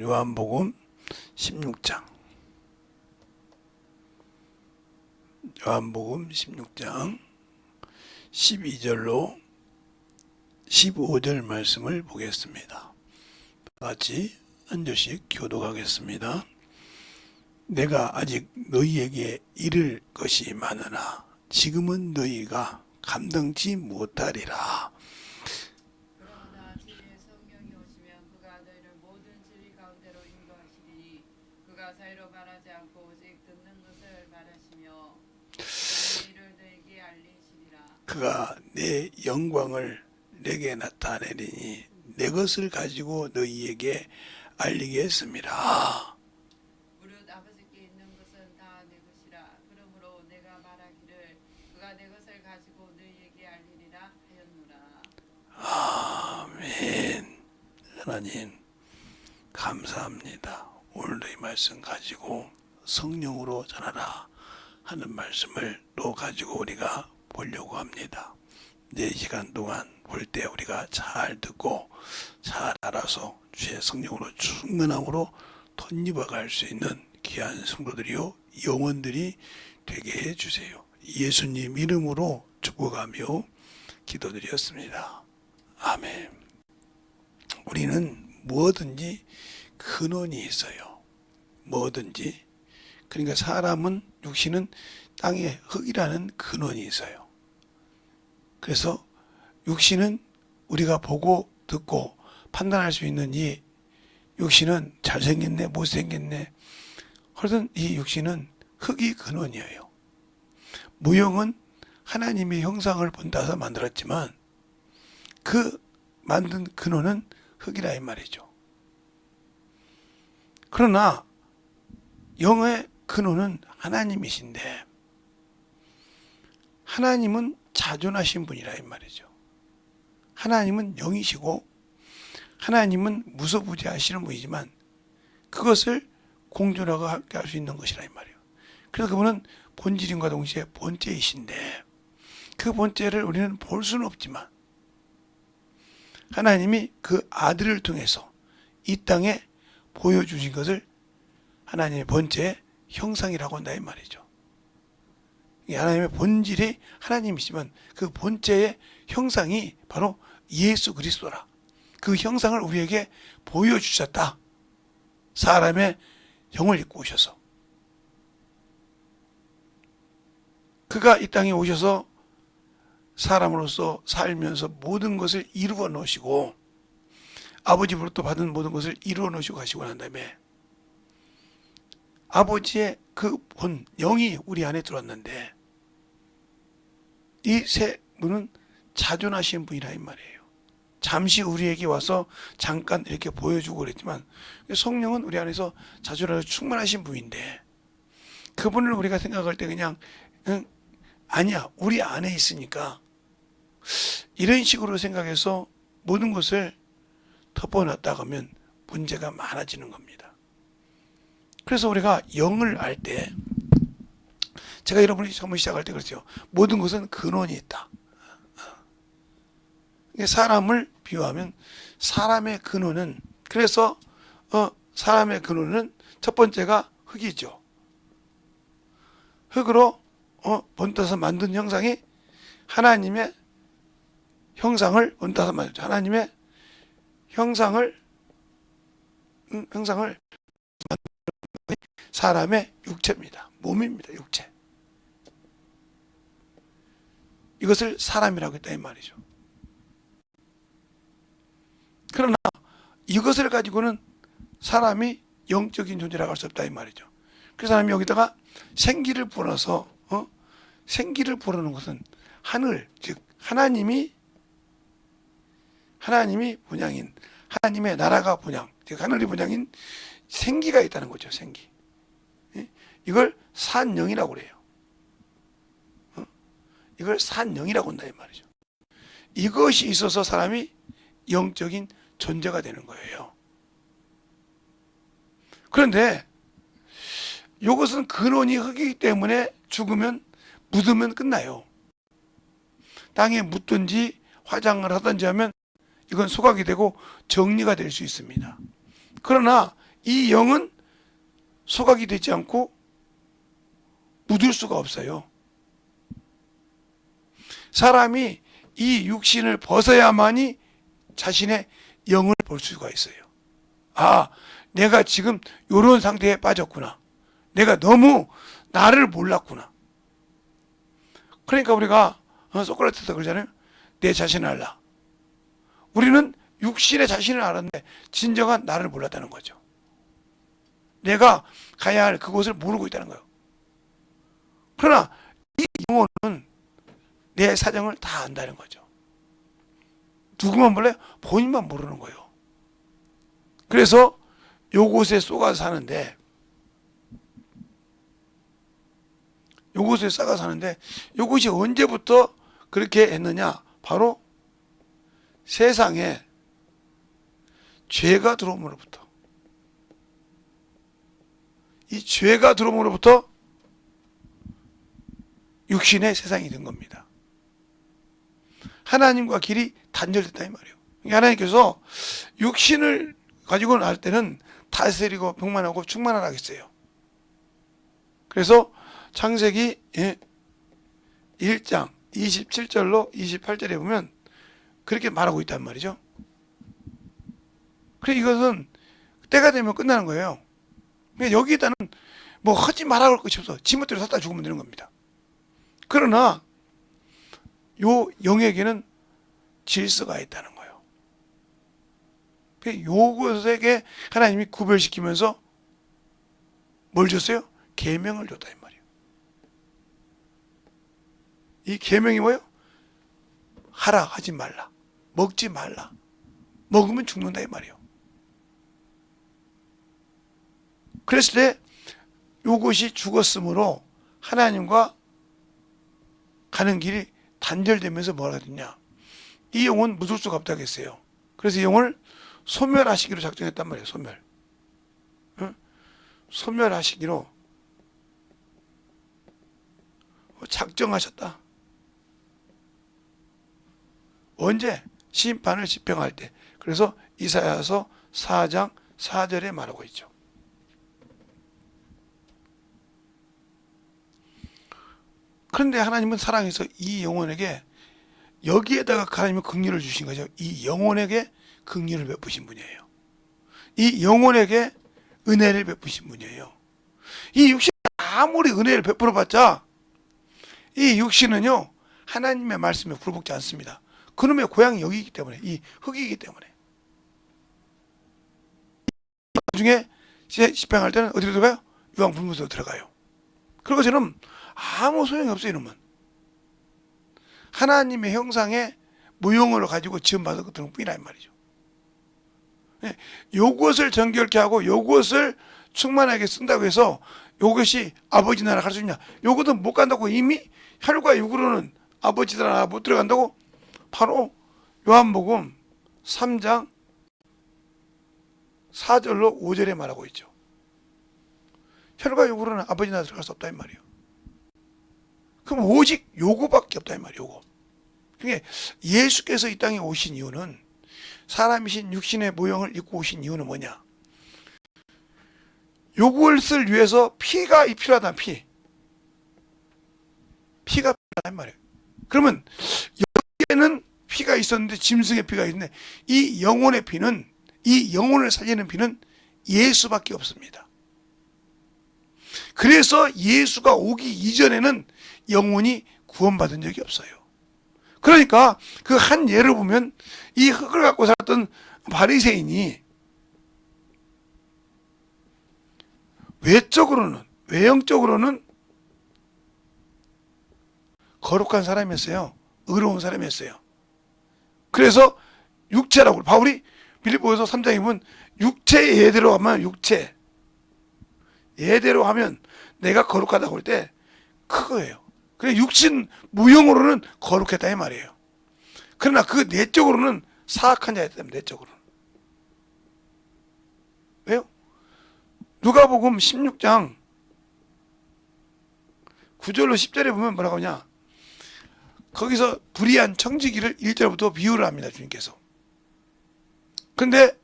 요한복음 16장. 요한복음 16장 12절로 15절 말씀을 보겠습니다. 같이 한 절씩 교독하겠습니다. 내가 아직 너희에게 이를 것이 많으나 지금은 너희가 감당치 못하리라. 그러나 주의 성령이 오시면 그가 너희를 모든 진리 가운데로 인도하시리니 그가 사이로 말하지 않고 오직 듣는 것을 말하시며 진리를 너희에게 알리시리라. 그가 내 영광을 내게 나타내리니 내 것을 가지고 너희에게 알리겠습니다. 무릇 아버지께 있는 것은 다 내 것이라. 그러므로 내가 말하기를 그가 내 것을 가지고 너희에게 알리리라 하였노라. 아멘. 하나님 감사합니다. 오늘도 이 말씀 가지고 성령으로 전하라 하는 말씀을 또 가지고 우리가 보려고 합니다. 4시간 동안 볼 때 우리가 잘 듣고 잘 알아서 주의 성령으로 충만함으로 덧입어 갈 수 있는 귀한 성도들이요 영혼들이 되게 해주세요. 예수님 이름으로 축복하며 기도드렸습니다. 아멘. 우리는 뭐든지 근원이 있어요. 뭐든지. 그러니까 사람은 육신은 땅의 흙이라는 근원이 있어요. 그래서 육신은 우리가 보고 듣고 판단할 수 있는 이 육신은 잘생겼네 못생겼네 하여튼 이 육신은 흙이 근원이에요. 무형은 하나님의 형상을 본따서 만들었지만 그 만든 근원은 흙이라 이 말이죠. 그러나 영의 근원은 하나님이신데 하나님은 자존하신 분이라 이 말이죠. 하나님은 영이시고 하나님은 무소부지하시는 분이지만 그것을 공존하고 함께 할 수 있는 것이라 이 말이에요. 그래서 그분은 본질인과 동시에 본체이신데 그 본체를 우리는 볼 수는 없지만 하나님이 그 아들을 통해서 이 땅에 보여주신 것을 하나님의 본체의 형상이라고 한다 이 말이죠. 하나님의 본질이 하나님이시지만 그 본체의 형상이 바로 예수 그리스도라. 그 형상을 우리에게 보여주셨다. 사람의 영을 입고 오셔서 그가 이 땅에 오셔서 사람으로서 살면서 모든 것을 이루어 놓으시고 아버지로부터 받은 모든 것을 이루어 놓으시고 가시고 난 다음에 아버지의 그 본 영이 우리 안에 들어왔는데 이 세 분은 자존하신 분이라 이 말이에요. 잠시 우리에게 와서 잠깐 이렇게 보여주고 그랬지만 성령은 우리 안에서 자존하고 충만하신 분인데 그분을 우리가 생각할 때 그냥 아니야 우리 안에 있으니까 이런 식으로 생각해서 모든 것을 덮어놨다가 하면 문제가 많아지는 겁니다. 그래서 우리가 영을 알 때 제가 여러분이 처음 시작할 때 그랬죠. 모든 것은 근원이 있다. 사람을 비유하면 사람의 근원은 그래서 사람의 근원은 첫 번째가 흙이죠. 흙으로 본따서 만든 형상이 하나님의 형상을 본따서 만들죠. 하나님의 형상을 사람의 육체입니다. 몸입니다. 육체. 이것을 사람이라고 했다 이 말이죠. 그러나 이것을 가지고는 사람이 영적인 존재라고 할 수 없다 이 말이죠. 그래서 사람이 여기다가 생기를 불어서 생기를 불어넣은 것은 하늘 즉 하나님이 분양인 하나님의 나라가 분양 즉 하늘이 분양인 생기가 있다는 거죠. 생기. 이걸 산영이라고 그래요. 이걸 산영이라고 한다 이 말이죠. 이것이 있어서 사람이 영적인 존재가 되는 거예요. 그런데 이것은 근원이 흙이기 때문에 죽으면 묻으면 끝나요. 땅에 묻든지 화장을 하든지 하면 이건 소각이 되고 정리가 될 수 있습니다. 그러나 이 영은 소각이 되지 않고 묻을 수가 없어요. 사람이 이 육신을 벗어야만이 자신의 영을 볼 수가 있어요. 아, 내가 지금 이런 상태에 빠졌구나. 내가 너무 나를 몰랐구나. 그러니까 우리가 소크라테스가 그러잖아요. 내 자신을 알라. 우리는 육신의 자신을 알았는데 진정한 나를 몰랐다는 거죠. 내가 가야 할 그곳을 모르고 있다는 거예요. 그러나 이 영혼은 내 사정을 다 안다는 거죠. 누구만 몰라요? 본인만 모르는 거예요. 그래서 요곳에 쏘가 사는데, 요곳에 싸가 사는데, 요것이 언제부터 그렇게 했느냐? 바로 세상에 죄가 들어옴으로부터. 이 죄가 들어옴으로부터 육신의 세상이 된 겁니다. 하나님과 길이 단절됐다 이 말이에요. 하나님께서 육신을 가지고 날 때는 다스리고 평만하고 충만하라 했어요. 그래서 창세기 1장 27절로 28절에 보면 그렇게 말하고 있단 말이죠. 그래 이것은 때가 되면 끝나는 거예요. 여기에다는 뭐 하지 말라고 할 것이 없어. 지멋대로 살다 죽으면 되는 겁니다. 그러나 요 영에게는 질서가 있다는 거예요. 요것에게 하나님이 구별시키면서 뭘 줬어요? 계명을 줬다 이 말이에요. 이 계명이 뭐예요? 하라 하지 말라. 먹지 말라. 먹으면 죽는다 이 말이에요. 그랬을 때 요것이 죽었으므로 하나님과 가는 길이 단절되면서 뭐가 됐냐? 이 영혼 묻을 수가 없다고 했어요. 그래서 이 영혼을 소멸하시기로 작정했단 말이에요. 소멸. 응? 소멸하시기로 작정하셨다. 언제? 심판을 집행할 때. 그래서 이사야서 4장 4절에 말하고 있죠. 그런데 하나님은 사랑해서 이 영혼에게 여기에다가 하나님은 긍휼을 주신 거죠. 이 영혼에게 긍휼을 베푸신 분이에요. 이 영혼에게 은혜를 베푸신 분이에요. 이 육신이 아무리 은혜를 베풀어봤자 이 육신은요 하나님의 말씀에 굴복지 않습니다. 그놈의 고향이 여기이기 때문에, 이 흙이기 때문에. 나중에 집행할 때는 어디로 들어가요? 유황불문소로 들어가요. 그리고 저는 아무 소용이 없어요. 이놈은 하나님의 형상의 모형을 가지고 지음받은 것들은 뿐이란 말이죠. 요것을 정결케 하고 요것을 충만하게 쓴다고 해서 요것이 아버지 나라 갈 수 있냐? 요것은 못 간다고. 이미 혈과 육으로는 아버지 나라 못 들어간다고 바로 요한복음 3장 4절로 5절에 말하고 있죠. 혈과 육으로는 아버지 나라 들어갈 수 없다 이 말이에요. 그럼 오직 요거밖에 없다 이 말이에요. 요거. 그게 예수께서 이 땅에 오신 이유는, 사람이신 육신의 모형을 입고 오신 이유는 뭐냐? 요것을 위해서 피가 필요하다. 피가 필요하단 말이에요. 그러면 여기에는 피가 있었는데, 짐승의 피가 있는데, 이 영혼의 피는, 이 영혼을 살리는 피는 예수밖에 없습니다. 그래서 예수가 오기 이전에는 영혼이 구원받은 적이 없어요. 그러니까 그 한 예를 보면 이 흙을 갖고 살았던 바리새인이 외적으로는, 외형적으로는 거룩한 사람이었어요. 의로운 사람이었어요. 그래서 육체라고, 바울이 빌립보서 3장에 보면 육체 예대로 하면, 육체 예대로 하면 내가 거룩하다고 할 때 그거예요. 그래 육신 무형으로는 거룩했다 이 말이에요. 그러나 그 내적으로는 사악한 자였다면, 내적으로는. 왜요? 누가복음 16장 9절로 10절에 보면 뭐라고 하냐? 거기서 불의한 청지기를 1절부터 비유를 합니다, 주님께서. 근데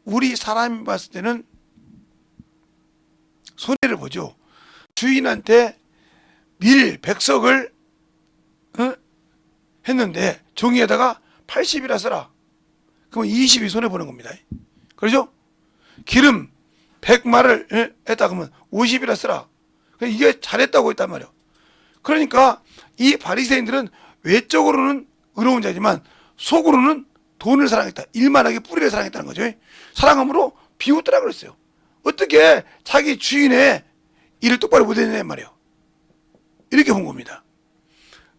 우리 사람이 봤을 때는 손해를 보죠. 주인한테 백석을 했는데 종이에다가 80이라 써라. 그러면 20이 손해보는 겁니다. 그렇죠? 기름 100마를 했다 그러면 50이라 써라. 이게 잘했다고 했단 말이에요. 그러니까 이 바리새인들은 외적으로는 의로운 자지만 속으로는 돈을 사랑했다. 일만하게 뿌리를 사랑했다는 거죠. 사랑함으로 비웃더라 그랬어요. 어떻게 자기 주인의 일을 똑바로 못했냐 말이에요. 이렇게 본 겁니다.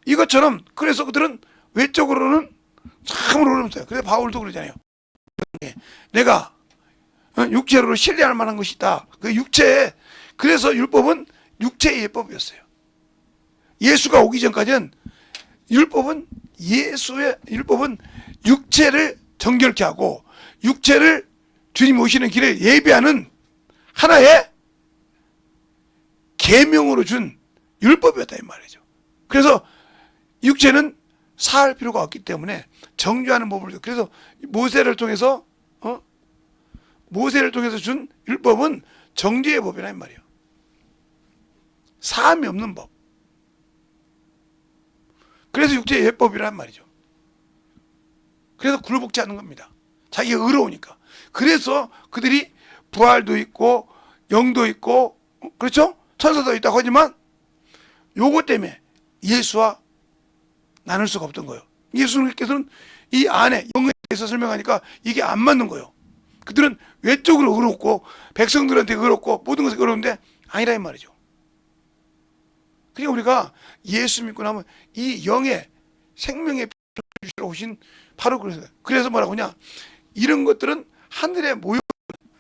이것처럼 그래서 그들은 외적으로는 참으로 어렵어요. 그래서 바울도 그러잖아요. 내가 육체로 신뢰할 만한 것이 있다. 그 육체에, 그래서 율법은 육체의 예법이었어요. 예수가 오기 전까지는 율법은 육체를 정결케 하고 육체를 주님 오시는 길을 예비하는 하나의 계명으로 준 율법이었다 이 말이죠. 그래서 육체는 사할 필요가 없기 때문에 정죄하는 법을, 그래서 모세를 통해서 준 율법은 정죄의 법이라 이 말이에요. 사함이 없는 법. 그래서 육체의 예법이란 말이죠. 그래서 굴복지 않는 겁니다. 자기가 의로우니까. 그래서 그들이 부활도 있고 영도 있고 그렇죠? 천사도 있다고 하지만 요것 때문에 예수와 나눌 수가 없던 거예요. 예수님께서는 이 안에 영에 대해서 설명하니까 이게 안 맞는 거예요. 그들은 외적으로 의롭고 백성들한테 의롭고 모든 것이 의로운데 아니라 이 말이죠. 그러니까 우리가 예수 믿고 나면 이 영의 생명의 피로 오신 바로 그래서 뭐라고 하냐, 이런 것들은 하늘의 모형,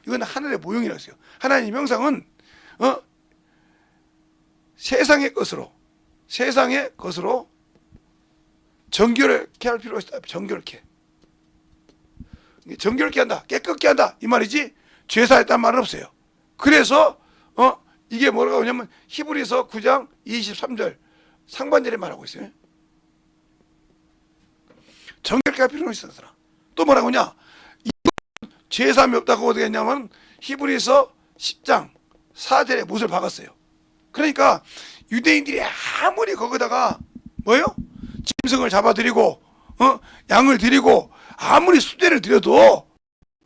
이건 하늘의 모형이라고 했어요. 하나님 형상은 세상의 것으로 정결케 할 필요가 있다. 정결케 한다, 깨끗게 한다 이 말이지 죄사했다는 말은 없어요. 그래서 이게 뭐라고 하냐면 히브리서 9장 23절 상반절에 말하고 있어요. 정결케 할 필요가 있었더라. 또 뭐라고 하냐, 죄사함이 없다고 어떻게 했냐면 히브리서 10장 4절에 못을 박았어요. 그러니까 유대인들이 아무리 거기다가 뭐예요? 짐승을 잡아들이고 양을 드리고 아무리 수대를 드려도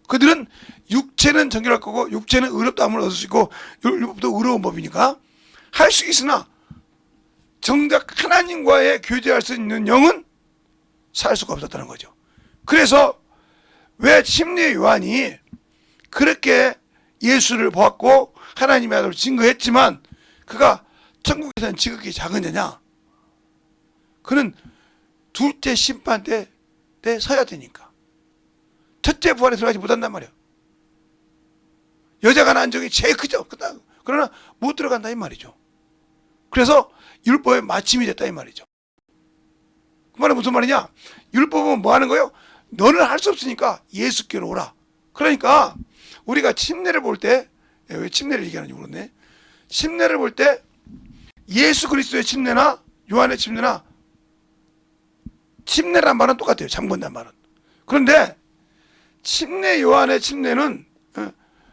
그들은 육체는 정결할 거고 육체는 의롭다함을 얻을 수 있고 율법도 의로운 법이니까 할 수 있으나 정작 하나님과의 교제할 수 있는 영은 살 수가 없었다는 거죠. 그래서 왜 침례 요한이 그렇게 예수를 보았고 하나님의 아들을 증거했지만 그가 천국에서는 지극히 작은 자냐? 그는 둘째 심판 때 서야 되니까. 첫째 부활에 들어가지 못한단 말이에요. 여자가 낳은 적이 제일 크죠. 그러나 못 들어간다 이 말이죠. 그래서 율법의 마침이 됐다 이 말이죠. 그 말은 무슨 말이냐? 율법은 뭐 하는 거예요? 너는 할 수 없으니까 예수께로 오라. 그러니까 우리가 침례를 볼 때, 왜 침례를 얘기하는지 모르겠네. 침례를 볼 때 예수 그리스도의 침례나 요한의 침례나 침례란 말은 똑같아요. 잠건단 말은. 그런데 침례 요한의 침례는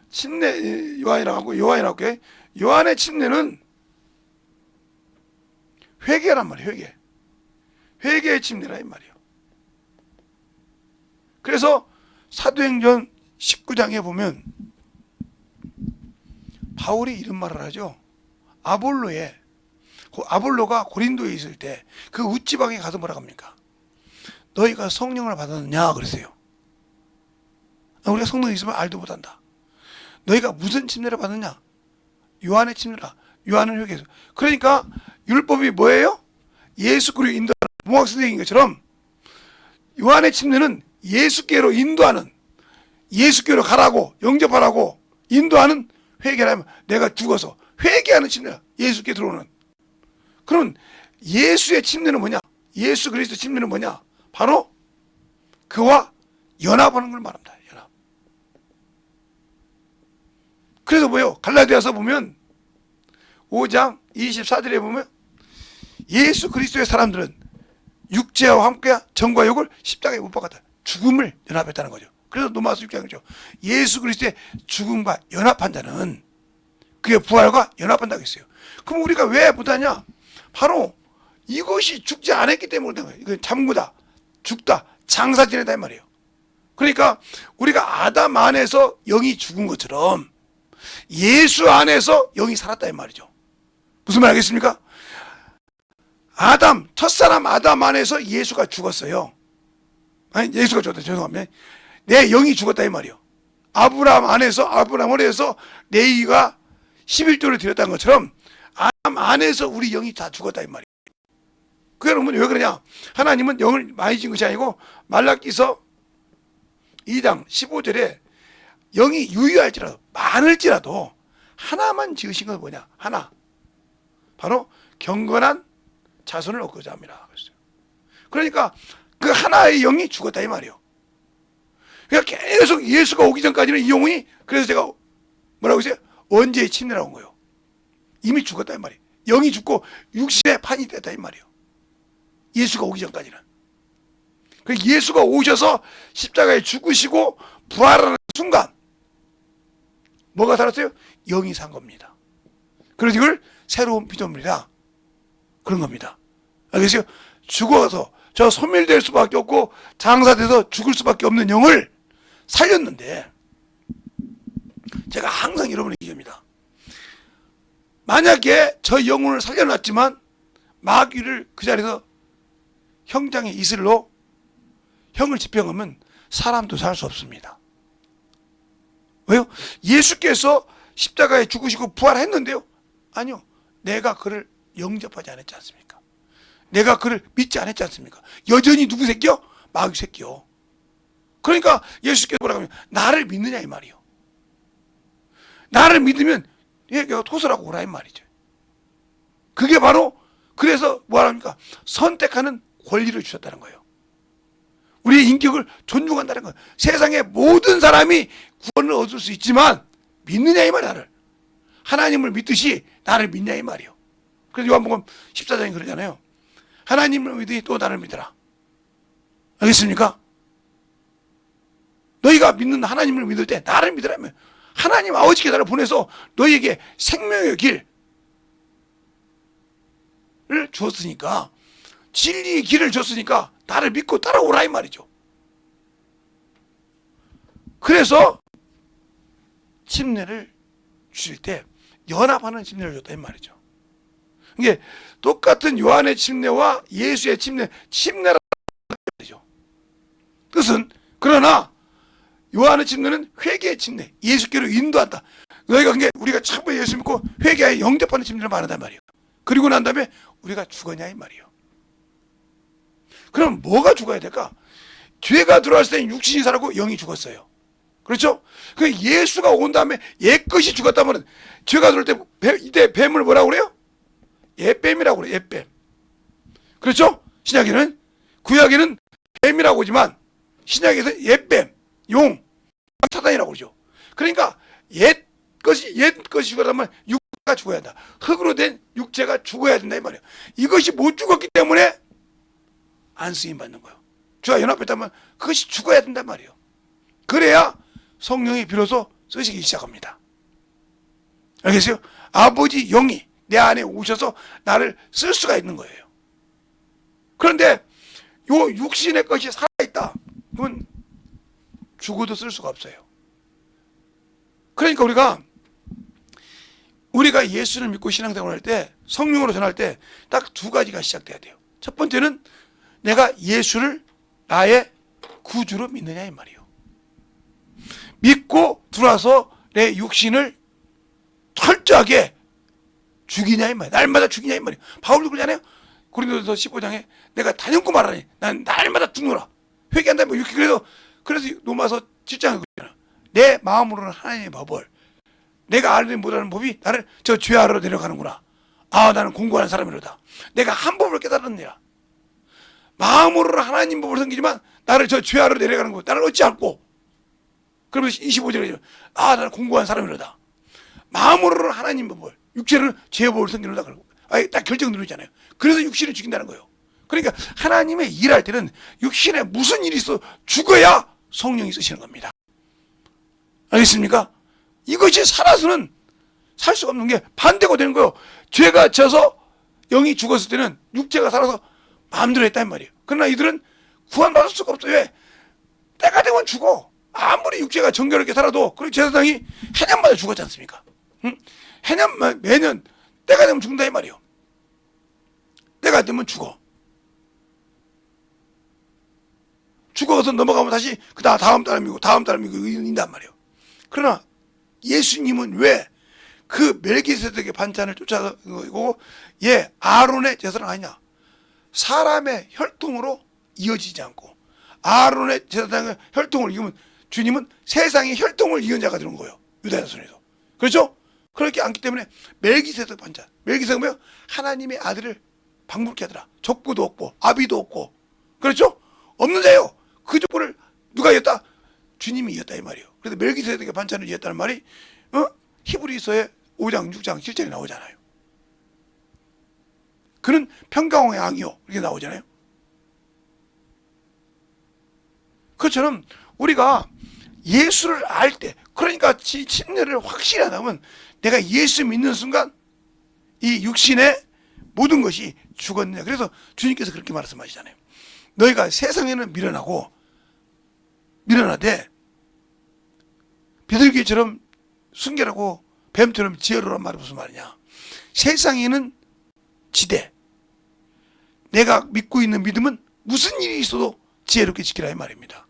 침례 요한이라고 하고 요한이라고 해. 요한의 침례는 회개란 말이에요. 회개의 침례라 이 말이에요. 그래서 사도행전 19장에 보면 바울이 이런 말을 하죠. 아볼로가 고린도에 있을 때 그 웃지방에 가서 뭐라고 합니까? 너희가 성령을 받았느냐 그랬어요. 우리가 성령 있으면 알도 못한다. 너희가 무슨 침례를 받느냐? 요한의 침례라. 요한은 회개해서. 그러니까 율법이 뭐예요? 예수 그리스도 인도하는 봉학 선생인 것처럼 요한의 침례는 예수께로 인도하는, 예수께로 가라고 영접하라고 인도하는 회개라면 내가 죽어서 회개하는 침례야. 예수께 들어오는. 그럼 예수의 침례는 뭐냐? 예수 그리스도 침례는 뭐냐? 바로 그와 연합하는 걸 말합니다. 연합. 그래서 뭐예요? 갈라디아서 보면 5장 24절에 보면 예수 그리스도의 사람들은 육체와 함께 정과 욕을 십자가에 못 박았다. 죽음을 연합했다는 거죠. 그래서 로마서 6장이죠. 예수 그리스도의 죽음과 연합한 자는 그게 부활과 연합한다고 했어요. 그럼 우리가 왜 못하냐? 바로 이것이 죽지 않았기 때문에 그런 거예요. 이건 잠구다, 죽다, 장사 지내다 이 말이에요. 그러니까 우리가 아담 안에서 영이 죽은 것처럼 예수 안에서 영이 살았다 이 말이죠. 무슨 말 하겠습니까? 첫사람 아담 안에서 예수가 죽었어요. 아니, 예수가 죽었다. 죄송합니다. 내 영이 죽었다 이 말이에요. 아브라함 안에서 레위가 11조를 드렸다는 것처럼 아담 안에서 우리 영이 다 죽었다 이 말이에요. 그러면 왜 그러냐? 하나님은 영을 많이 준 것이 아니고 말라기서 2장 15절에 영이 유효할지라도 많을지라도 하나만 지으신 건 뭐냐? 하나. 바로 경건한 자손을 얻고자 합니다. 그러니까 그 하나의 영이 죽었다 이 말이에요. 그러니까 계속 예수가 오기 전까지는 이 영혼이, 그래서 제가 뭐라고 했어요? 원죄의 침례라고 한 거예요. 이미 죽었다 이 말이에요. 영이 죽고 육신의 판이 됐다 이 말이에요. 예수가 오기 전까지는. 그래서 예수가 오셔서 십자가에 죽으시고 부활하는 순간 뭐가 살았어요? 영이 산 겁니다. 그래서 이걸 새로운 피조물이다, 그런 겁니다. 알겠어요? 죽어서 저 소멸될 수밖에 없고 장사돼서 죽을 수밖에 없는 영을 살렸는데, 제가 항상 여러분에게 얘기합니다. 만약에 저 영혼을 살려놨지만 마귀를 그 자리에서 형장의 이슬로 형을 집행하면 사람도 살 수 없습니다. 왜요? 예수께서 십자가에 죽으시고 부활했는데요? 아니요. 내가 그를 영접하지 않았지 않습니까? 내가 그를 믿지 않았지 않습니까? 여전히 누구 새끼요? 마귀 새끼요. 그러니까 예수께서 뭐라고 하면 나를 믿느냐 이 말이요. 나를 믿으면 얘가 토설하고 오라 이 말이죠. 그게 바로, 그래서 뭐랍니까? 선택하는 권리를 주셨다는 거예요. 우리의 인격을 존중한다는 거예요. 세상의 모든 사람이 구원을 얻을 수 있지만 믿느냐 이 말이야. 나를, 하나님을 믿듯이 나를 믿냐 이 말이에요. 그래서 요한복음 14장에 그러잖아요. 하나님을 믿으니 또 나를 믿어라. 알겠습니까? 너희가 믿는 하나님을 믿을 때 나를 믿으라며. 하나님 아버지께 나를 보내서 너희에게 생명의 길을 주었으니까, 진리의 길을 줬으니까 나를 믿고 따라오라 이 말이죠. 그래서 침례를 주실 때 연합하는 침례를 줬다 이 말이죠. 이게 똑같은 요한의 침례와 예수의 침례라는 말이죠. 뜻은, 그러나 요한의 침례는 회개의 침례, 예수께로 인도한다. 너희가 그게 우리가 참고 예수 믿고 회개하여 영접하는 침례를 말한단 말이에요. 그리고 난 다음에 우리가 죽었냐 이 말이에요. 그럼 뭐가 죽어야 될까? 죄가 들어왔을 때 육신이 살았고 영이 죽었어요. 그렇죠? 그 예수가 온 다음에 옛것이 죽었다면, 죄가 들어올 때 이때 뱀을 뭐라고 그래요? 옛뱀이라고 그래요. 옛뱀. 그렇죠? 신약에는, 구약에는 뱀이라고 하지만 신약에서 옛뱀, 용, 사단이라고 그러죠. 그러니까 옛것이 죽었다면 육체가 죽어야 한다. 흙으로 된 육체가 죽어야 된다 이 말이에요. 이것이 못 죽었기 때문에 안 쓰임 받는 거예요. 주와 연합했다면 그것이 죽어야 된단 말이에요. 그래야 성령이 비로소 쓰시기 시작합니다. 알겠어요? 아버지 영이 내 안에 오셔서 나를 쓸 수가 있는 거예요. 그런데 요 육신의 것이 살아있다, 그건 죽어도 쓸 수가 없어요. 그러니까 우리가 예수를 믿고 신앙생활할 때, 성령으로 전할 때 딱 두 가지가 시작돼야 돼요. 첫 번째는 내가 예수를 나의 구주로 믿느냐 이 말이에요. 믿고 들어와서 내 육신을 철저하게 죽이냐 이 말이에요. 날마다 죽이냐 이 말이에요. 바울도 그러잖아요. 고린도서 15장에 내가 단연코 말하니 난 날마다 죽노라. 회개한다 뭐 이렇게. 그래서 로마서 7장에 그러잖아요. 내 마음으로는 하나님의 법을, 내가 알지 못하는 법이 나를 저 죄아래로 내려가는구나. 아, 나는 공부하는 사람이로다. 내가 한 법을 깨달았느니라. 마음으로는 하나님 법을 섬기지만 나를 저 죄아래로 내려가는 것, 나를 어찌 알고. 그러면서 25절에 아, 나는 공부한 사람이로다. 마음으로는 하나님 법을, 육체로는 죄 법을 섬기노다. 그러고 딱 결정 누르잖아요. 그래서 육신을 죽인다는 거예요. 그러니까 하나님의 일할 때는 육신에 무슨 일이 있어 죽어야 성령이 쓰시는 겁니다. 알겠습니까? 이것이 살아서는 살 수가 없는 게 반대가 되는 거예요. 죄가 져서 영이 죽었을 때는 육체가 살아서 마음대로 했단 말이에요. 그러나 이들은 구원받을 수가 없어요. 왜? 때가 되면 죽어. 아무리 육체가 정결하게 살아도 그리고 제사장이 해년마다 죽었지 않습니까? 응? 해년 매년 때가 되면 죽는다 이 말이에요. 때가 되면 죽어. 죽어서 넘어가면 다시 그 다음 사람이고 인단 말이에요. 그러나 예수님은 왜 그 멜기세덱의 반찬을 쫓아가고 아론의 제사는 아니냐? 사람의 혈통으로 이어지지 않고 아론의 제사장의 혈통을 이으면 주님은 세상의 혈통을 이은 자가 되는 거예요. 유다 자손에서. 그렇죠? 그렇게 않기 때문에 멜기세덱 반찬. 멜기세덱은 뭐예요? 하나님의 아들을 방불케 하더라. 족보도 없고 아비도 없고. 그렇죠? 없는 자예요. 그 족보를 누가 이었다? 주님이 이었다 이 말이에요. 그래서 멜기세덱의 반찬을 이었다는 말이 히브리서의 5장, 6장, 7절에 나오잖아요. 그는 평강의 왕이요 이렇게 나오잖아요. 그것처럼 우리가 예수를 알 때, 그러니까 침례를 확실히 하다면 내가 예수 믿는 순간 이 육신의 모든 것이 죽었느냐. 그래서 주님께서 그렇게 말씀하시잖아요. 너희가 세상에는 미련하되 비둘기처럼 순결하고 뱀처럼 지혜로란 말이 무슨 말이냐. 세상에는 지대, 내가 믿고 있는 믿음은 무슨 일이 있어도 지혜롭게 지키라 이 말입니다.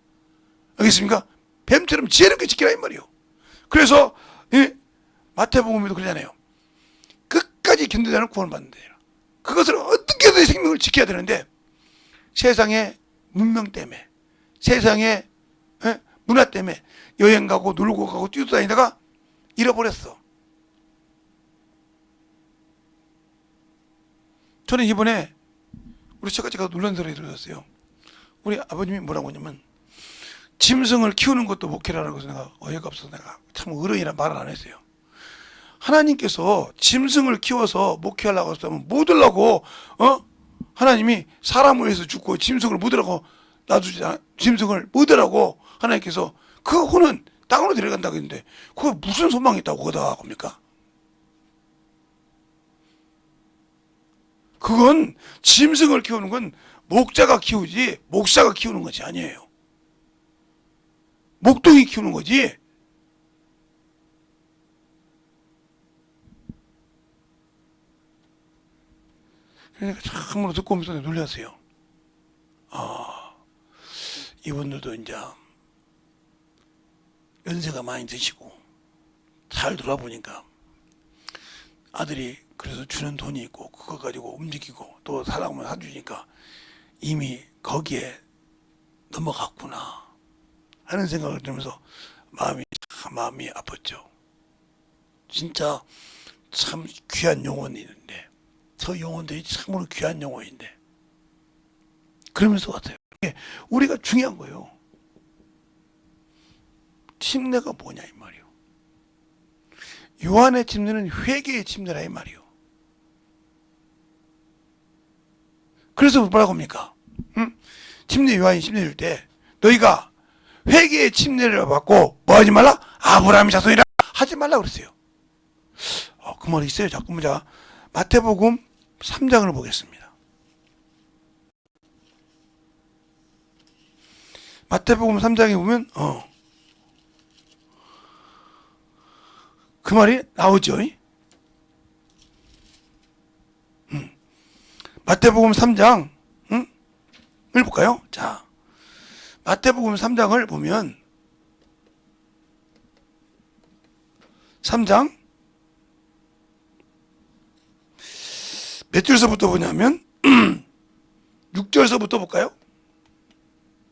알겠습니까? 뱀처럼 지혜롭게 지키라 이 말이요. 그래서 마태복음에도 그러잖아요. 끝까지 견디자는 구원을 받는다. 그것을 어떻게든 생명을 지켜야 되는데 세상의 문명 때문에, 세상의 문화 때문에 여행 가고 놀고 가고 뛰어다니다가 잃어버렸어. 저는 이번에 우리 처갓집 가서 놀란 소리 들었어요. 우리 아버님이 뭐라고 하냐면 짐승을 키우는 것도 목회라고 해서 내가 어이가 없어서 내가 참 어른이라 말을 안 했어요. 하나님께서 짐승을 키워서 목회하려고 했으면 못 하려고 하나님이 사람을 위해서 죽고 짐승을 못 하라고 놔두지 짐승을 못 하라고 하나님께서 그 혼은 땅으로 데려간다고 했는데 그거 무슨 소망이 있다고 거다 겁니까? 그건 짐승을 키우는 건 목자가 키우지 목사가 키우는 것이 아니에요. 목동이 키우는 거지. 그러니까 참으로 듣고 오면서 놀랐어요. 이분들도 이제 연세가 많이 드시고 잘 돌아보니까 아들이 그래서 주는 돈이 있고 그거 가지고 움직이고 또 사랑을 사주니까 이미 거기에 넘어갔구나 하는 생각을 들면서 마음이 아팠죠. 진짜 참 귀한 영혼이 있는데 저 영혼들이 참으로 귀한 영혼인데 그러면서 같아요. 우리가 중요한 거예요. 침례가 뭐냐 이 말이요. 요한의 침례는 회개의 침례라 이 말이요. 그래서 뭐라고 합니까? 침례 요한이 침례 줄 때 너희가 회개의 침례를 받고 뭐 하지 말라? 아브라함의 자손이라 하지 말라 그랬어요. 그 말이 있어요. 자꾸만 자 마태복음 3장을 보겠습니다. 마태복음 3장에 보면 그 말이 나오죠. 마태복음 3장 을 볼까요? 자, 마태복음 3장을 보면 3장 몇 절서부터 보냐면 6절서부터 볼까요?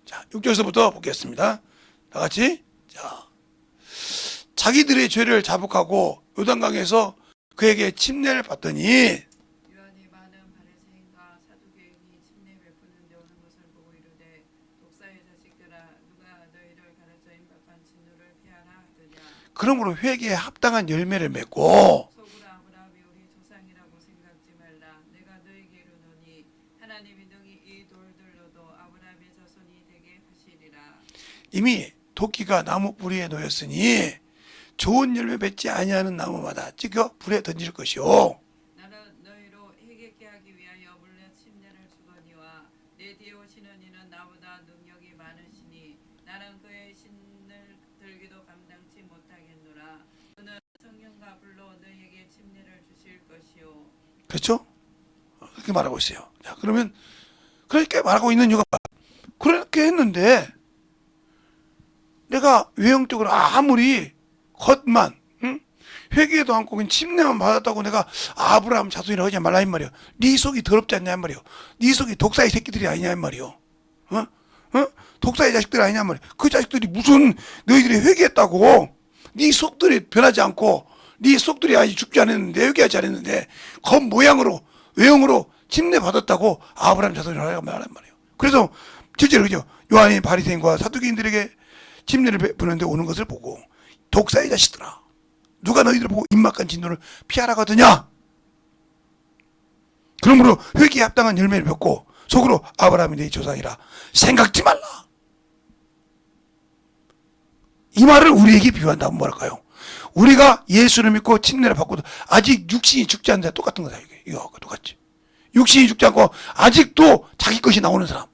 자, 6절서부터 보겠습니다. 다 같이. 자, 자기들의 죄를 자복하고 요단강에서 그에게 침례를 받더니 요한이 많은 바리새인과 사두개인이 침례 베푸는 데 오는 것을 보고 이르되 독사의 자식들아 누가 너희를 가르쳐 임박한 진노를 피하라 하더냐. 그러므로 회개에 합당한 열매를 맺고 속으로 아브라함이 우리 조상이라고 생각지 말라. 내가 너희에게 이르노니 하나님이 능히 이 돌들로도 아브라함의 자손이 되게 하시리라. 이미 도끼가 나무 뿌리에 놓였으니 좋은 열매 맺지 아니하는 나무마다 찍어 불에 던질 것이요. 나는 너희로 해결케 하기 위하여 물려 침례를 주거니와 내 뒤에 오시는 이는 나보다 능력이 많으시니 나는 그의 신을 들기도 감당치 못하겠노라. 그는 성령과 불로 너희에게 침례를 주실 것이요. 그렇죠? 그렇게 말하고 있어요. 자, 그러면 그렇게 말하고 있는 이유가 그렇게 했는데 내가 외형적으로 아무리 겉만 회개도 않고 그냥 침례만 받았다고 내가 아브라함 자손이라고 하지 말라 이 말이요. 네 속이 더럽지 않냐 이 말이요. 네 속이 독사의 새끼들이 아니냐 이 말이요. 독사의 자식들 아니냐 이 말이요. 그 자식들이 무슨 너희들이 회개했다고 네 속들이 변하지 않고 네 속들이 아직 죽지 않았는데 회개하지 않았는데 겉 모양으로 외형으로 침례 받았다고 아브라함 자손이라고 말란 말이에요. 그래서 실제로 그죠. 요한이 바리새인과 사두개인들에게 침례를 베푸는데 오는 것을 보고 독사의 자식들아 누가 너희들을 보고 입막한 진노를 피하라고 하더냐. 그러므로 회개에 합당한 열매를 맺고 속으로 아브라함이 내 조상이라 생각지 말라. 이 말을 우리에게 비유한다면 뭐랄까요? 우리가 예수를 믿고 침례를 받고도 아직 육신이 죽지 않는데 똑같은 거다. 이거 똑같지. 육신이 죽지 않고 아직도 자기 것이 나오는 사람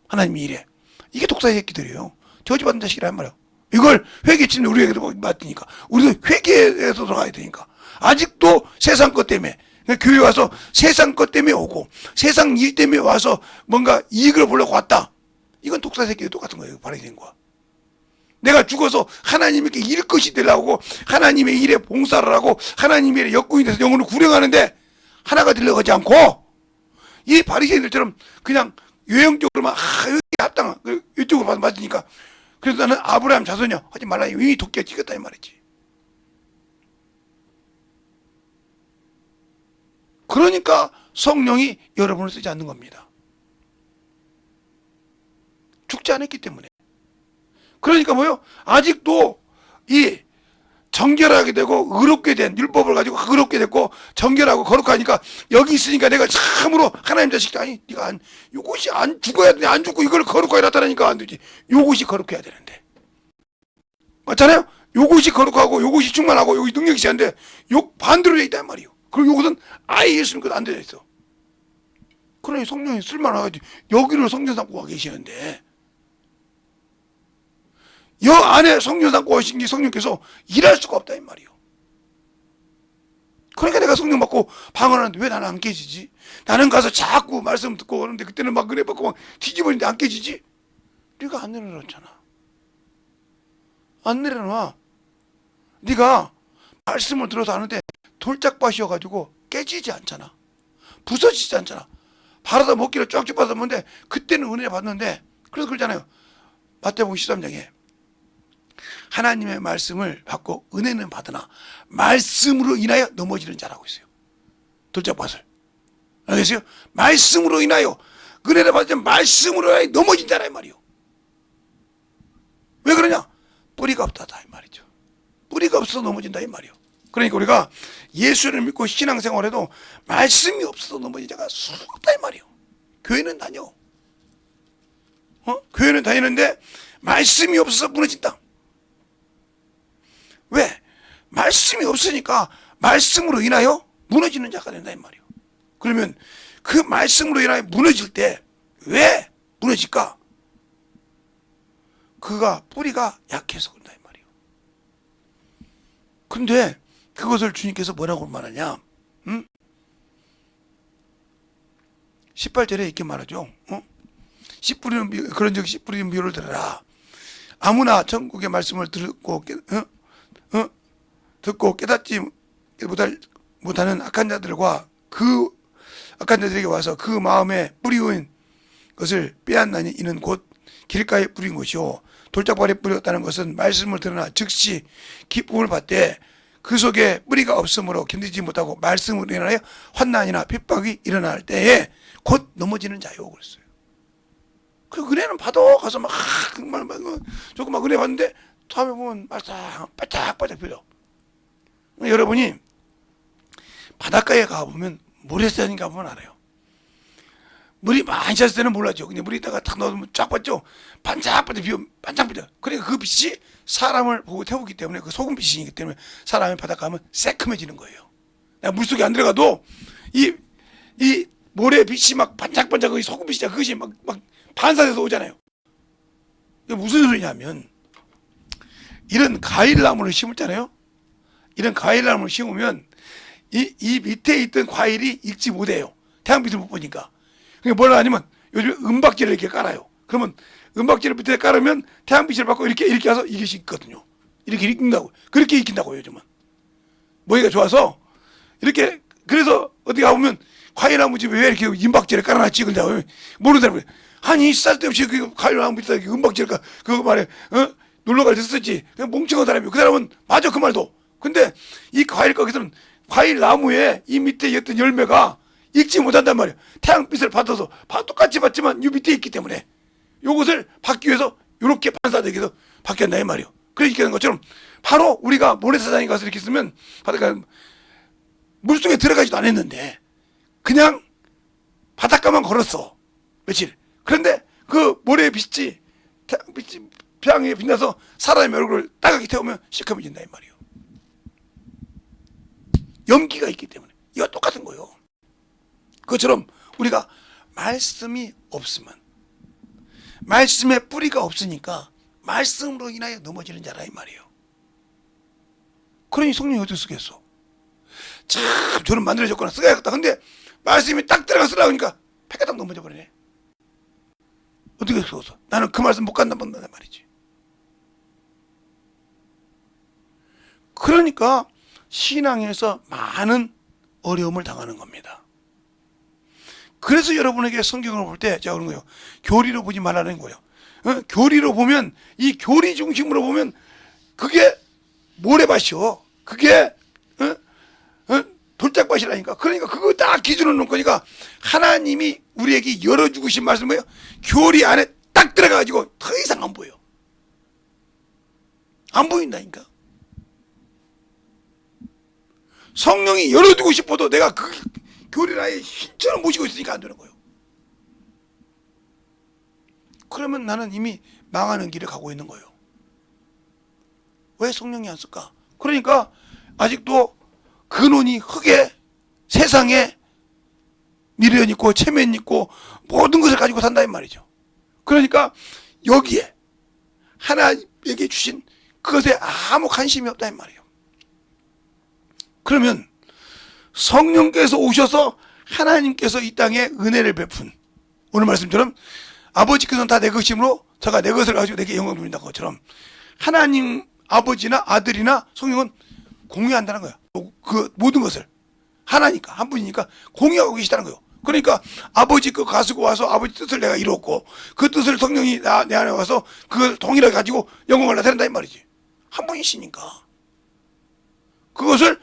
하나님이 이래. 이게 독사의 새끼들이에요. 저주받은 자식이란 말이에요. 이걸 회개 침례 우리에게도 맞으니까 우리도 회개에서 들어가야 되니까 아직도 세상 것 때문에 교회 와서 세상 것 때문에 오고 세상 일 때문에 와서 뭔가 이익을 보려고 왔다. 이건 독사의 새끼도 똑같은 거예요. 바리새인과. 내가 죽어서 하나님에게 일 것이 되려고 하나님의 일에 봉사를 하고 하나님의 일에 역군이 돼서 영혼을 구령하는데 하나가 되려고 하지 않고 이 바리새인들처럼 그냥 외형적으로만 여기 합당한 이쪽으로 맞으니까 그래서 나는 아브라함 자손이야 하지 말라. 이미 도끼가 찍었다 이 말이지. 그러니까 성령이 여러분을 쓰지 않는 겁니다. 죽지 않았기 때문에. 그러니까 뭐요? 아직도 이 정결하게 되고 의롭게 된 율법을 가지고 의롭게 됐고 정결하고 거룩하니까 여기 있으니까 내가 참으로 하나님 자식이 아니 네가 요것이 안 죽어야 돼. 안 죽고 이걸 거룩하게 나타나니까 안 되지. 요것이 거룩해야 되는데 맞잖아요. 요것이 거룩하고 요것이 충만하고 여기 능력이 있는데 요 반대로 돼 있단 말이에요. 그리고 요것은 아예 예수 믿고 안 되어 있어. 그러니 성령이 쓸만하지. 여기를 성령 삼고 와 계시는데 여 안에 성령 삼고 하신 게 성령께서 일할 수가 없다 이 말이요. 그러니까 내가 성령 받고 방언하는데 왜 나는 안 깨지지? 나는 가서 자꾸 말씀 듣고 오는데 그때는 막 은혜 받고 막 뒤집어지는데 안 깨지지? 네가 안 내려놓잖아. 안 내려놔. 네가 말씀을 들어서 하는데 돌짝밭이어가지고 깨지지 않잖아. 부서지지 않잖아. 바라다 먹기를 쫙쫙 받았는데 그때는 은혜 받는데 그래서 그러잖아요. 마태복음 13장에 하나님의 말씀을 받고 은혜는 받으나 말씀으로 인하여 넘어지는 자라고 있어요. 돌짝밭을. 알겠어요? 말씀으로 인하여 은혜를 받으면 말씀으로 인하여 넘어진 자라 이 말이요. 왜 그러냐? 뿌리가 없다다 이 말이죠. 뿌리가 없어서 넘어진다 이 말이요. 그러니까 우리가 예수를 믿고 신앙생활해도 말씀이 없어서 넘어진 자가 수없다 이 말이요. 교회는 다녀. 교회는 다니는데 말씀이 없어서 무너진다. 왜? 말씀이 없으니까 말씀으로 인하여 무너지는 자가 된다 이 말이요. 그러면 그 말씀으로 인하여 무너질 때 왜 무너질까? 그가 뿌리가 약해서 그런다 이 말이요. 근데 그것을 주님께서 뭐라고 말하냐? 18절에 이렇게 말하죠. 씨 뿌리는 그런 적 씨 뿌리는 비유를 들어라. 아무나 천국의 말씀을 듣고 깨닫지 못하는 악한 자들과 그 악한 자들에게 와서 그 마음에 뿌리인 것을 빼앗나니 이는 곧 길가에 뿌린 것이요 돌짝발에 뿌렸다는 것은 말씀을 들으나 즉시 기쁨을 받되 그 속에 뿌리가 없으므로 견디지 못하고 말씀으로 인하여 환난이나 핍박이 일어날 때에 곧 넘어지는 자요 그랬어요. 그 은혜는 받아 가서 막 정말 조금 막 은혜 받는데 다음에 보면 바짝바짝 펴져. 여러분이 바닷가에 가보면 모래사장에 가보면 알아요. 물이 많이 찼을 때는 몰라죠. 근데 물이 있다가 탁 넣으면 쫙 봤죠. 반짝반짝 반짝반짝. 그러니까 그 빛이 사람을 보고 태우기 때문에 그 소금 빛이기 때문에 사람이 바닷가 가면 새큼해지는 거예요. 내가 물속에 안 들어가도 이 모래 빛이 막 반짝반짝 그 소금 빛이야. 그것이 막 반사돼서 오잖아요. 이게 무슨 소리냐면 이런 과일나무를 심었잖아요. 이런 과일나무를 심으면 이 밑에 있던 과일이 익지 못해요. 태양빛을 못 보니까. 그게 뭐라 하냐면 요즘에 은박지를 이렇게 깔아요. 그러면 은박지를 밑에 깔으면 태양빛을 받고 이렇게 와서 이것이 있거든요. 이렇게 익힌다고. 그렇게 익힌다고요, 요즘은. 모기가 좋아서 이렇게. 그래서 어디 가보면 과일나무 집에 왜 이렇게 은박지를 깔아놨지? 그런다고 모르는 사람이 아니 쓸데없이 그 과일나무 밑에다 은박지를 그거 말해 놀러 갈 때 썼지. 그냥 멍청한 사람이요. 그 사람은 맞아 그 말도. 근데 이 과일 거기서는 과일 나무에 이 밑에 있던 열매가 익지 못한단 말이야. 태양빛을 받아서 똑같이 받지만 이 밑에 있기 때문에 요것을 받기 위해서 이렇게 반사되기 위해서 바뀌었나 이 말이요. 그러니까 하는 것처럼 바로 우리가 모래사장에 가서 이렇게 쓰면 바닷가 물속에 들어가지도 않았는데 그냥 바닷가만 걸었어 며칠. 그런데 그 모래의 빛이 태양빛이 태양에 빛나서 사람의 얼굴을 따갑게 태우면 시커매진다 이 말이요. 염기가 있기 때문에. 이거 똑같은 거예요. 그것처럼 우리가 말씀이 없으면 말씀에 뿌리가 없으니까 말씀으로 인하여 넘어지는 자라 이 말이에요. 그러니 성령이 어떻게 쓰겠어? 참 저는 만들어졌구나 쓰야겠다. 근데 말씀이 딱 들어가 쓰려고 하니까 패가닥 넘어져 버리네. 어떻게 쓰겠어? 나는 그 말씀 못 간단 말이지. 그러니까 신앙에서 많은 어려움을 당하는 겁니다. 그래서 여러분에게 성경을 볼 때 제가 그런 거예요. 교리로 보지 말라는 거예요. 교리로 보면 이 교리 중심으로 보면 그게 모래밭이요. 그게 돌짝밭이라니까. 그러니까 그거 딱 기준으로 놓은 거니까 하나님이 우리에게 열어주고 싶은 말씀은 뭐예요? 교리 안에 딱 들어가가지고 더 이상 안 보여. 안 보인다니까. 성령이 열어두고 싶어도 내가 그 교리를 아예 신처럼 모시고 있으니까 안 되는 거예요. 그러면 나는 이미 망하는 길을 가고 있는 거예요. 왜 성령이 안 쓸까? 그러니까 아직도 근원이 흙에 세상에 미련 있고 체면 있고 모든 것을 가지고 산다 이 말이죠. 그러니까 여기에 하나님에게 주신 그것에 아무 관심이 없다 이 말이에요. 그러면 성령께서 오셔서 하나님께서 이 땅에 은혜를 베푼 오늘 말씀처럼 아버지께서는 다 내 것이므로 저가 내 것을 가지고 내게 영광 돌린다는 것처럼 하나님 아버지나 아들이나 성령은 공유한다는 거야. 그 모든 것을 하나니까 한 분이니까 공유하고 계시다는 거예요. 그러니까 아버지 그 가지고 와서 아버지 뜻을 내가 이뤘고 그 뜻을 성령이 내 안에 와서 그걸 동일하게 가지고 영광을 나타낸다 이 말이지. 한 분이시니까 그것을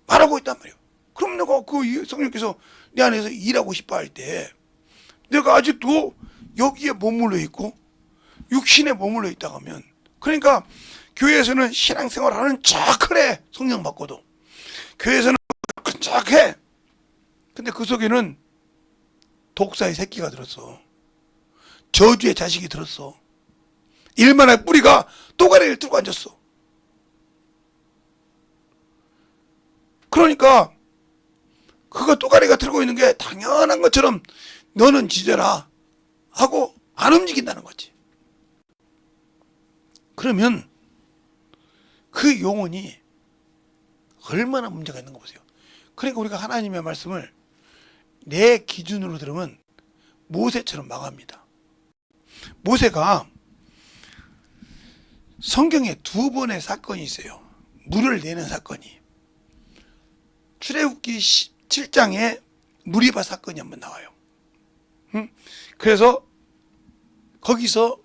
말하고 있단 말이에요. 그럼 내가 그 성령께서 내 안에서 일하고 싶어 할 때 내가 아직도 여기에 머물러 있고 육신에 머물러 있다고 하면 그러니까 교회에서는 신앙생활하는 척하래. 성령 받고도 교회에서는 척해. 근데 그 속에는 독사의 새끼가 들었어. 저주의 자식이 들었어. 일만의 뿌리가 또가리를 뚫고 앉았어. 그러니까 그거 또가리가 들고 있는 게 당연한 것처럼 너는 지져라 하고 안 움직인다는 거지. 그러면 그 영혼이 얼마나 문제가 있는 거 보세요. 그러니까 우리가 하나님의 말씀을 내 기준으로 들으면 모세처럼 망합니다. 모세가 성경에 두 번의 사건이 있어요. 물을 내는 사건이. 출애굽기 7장에 무리바 사건이 한번 나와요. 그래서 거기서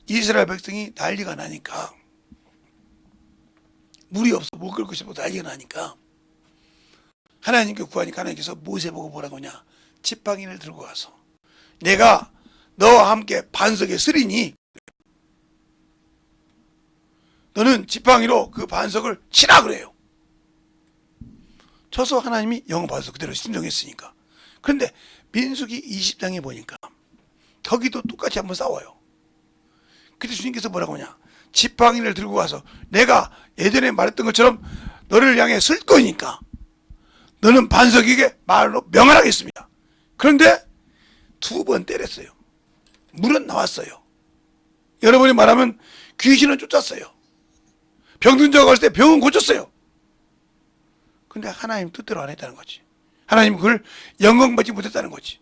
이스라엘 백성이 난리가 나니까 물이 없어 먹을 것이 없어 난리가 나니까 하나님께 구하니까 하나님께서 모세 보고 뭐라고 하냐. 지팡이를 들고 가서 내가 너와 함께 반석에 쓰리니 너는 지팡이로 그 반석을 치라 그래요. 져서 하나님이 영접받아서 그대로 순종했으니까. 그런데 민수기 20장에 보니까 거기도 똑같이 한번 싸워요. 그때 주님께서 뭐라고 하냐, 지팡이를 들고 와서 내가 예전에 말했던 것처럼 너를 향해 쓸 거니까 너는 반석에게 말로 명하라겠습니다. 그런데 2번 때렸어요. 물은 나왔어요. 여러분이 말하면 귀신은 쫓았어요. 병든 자가 왔을 때 병은 고쳤어요. 근데 하나님 뜻대로 안 했다는 거지. 하나님 그걸 영광받지 못했다는 거지.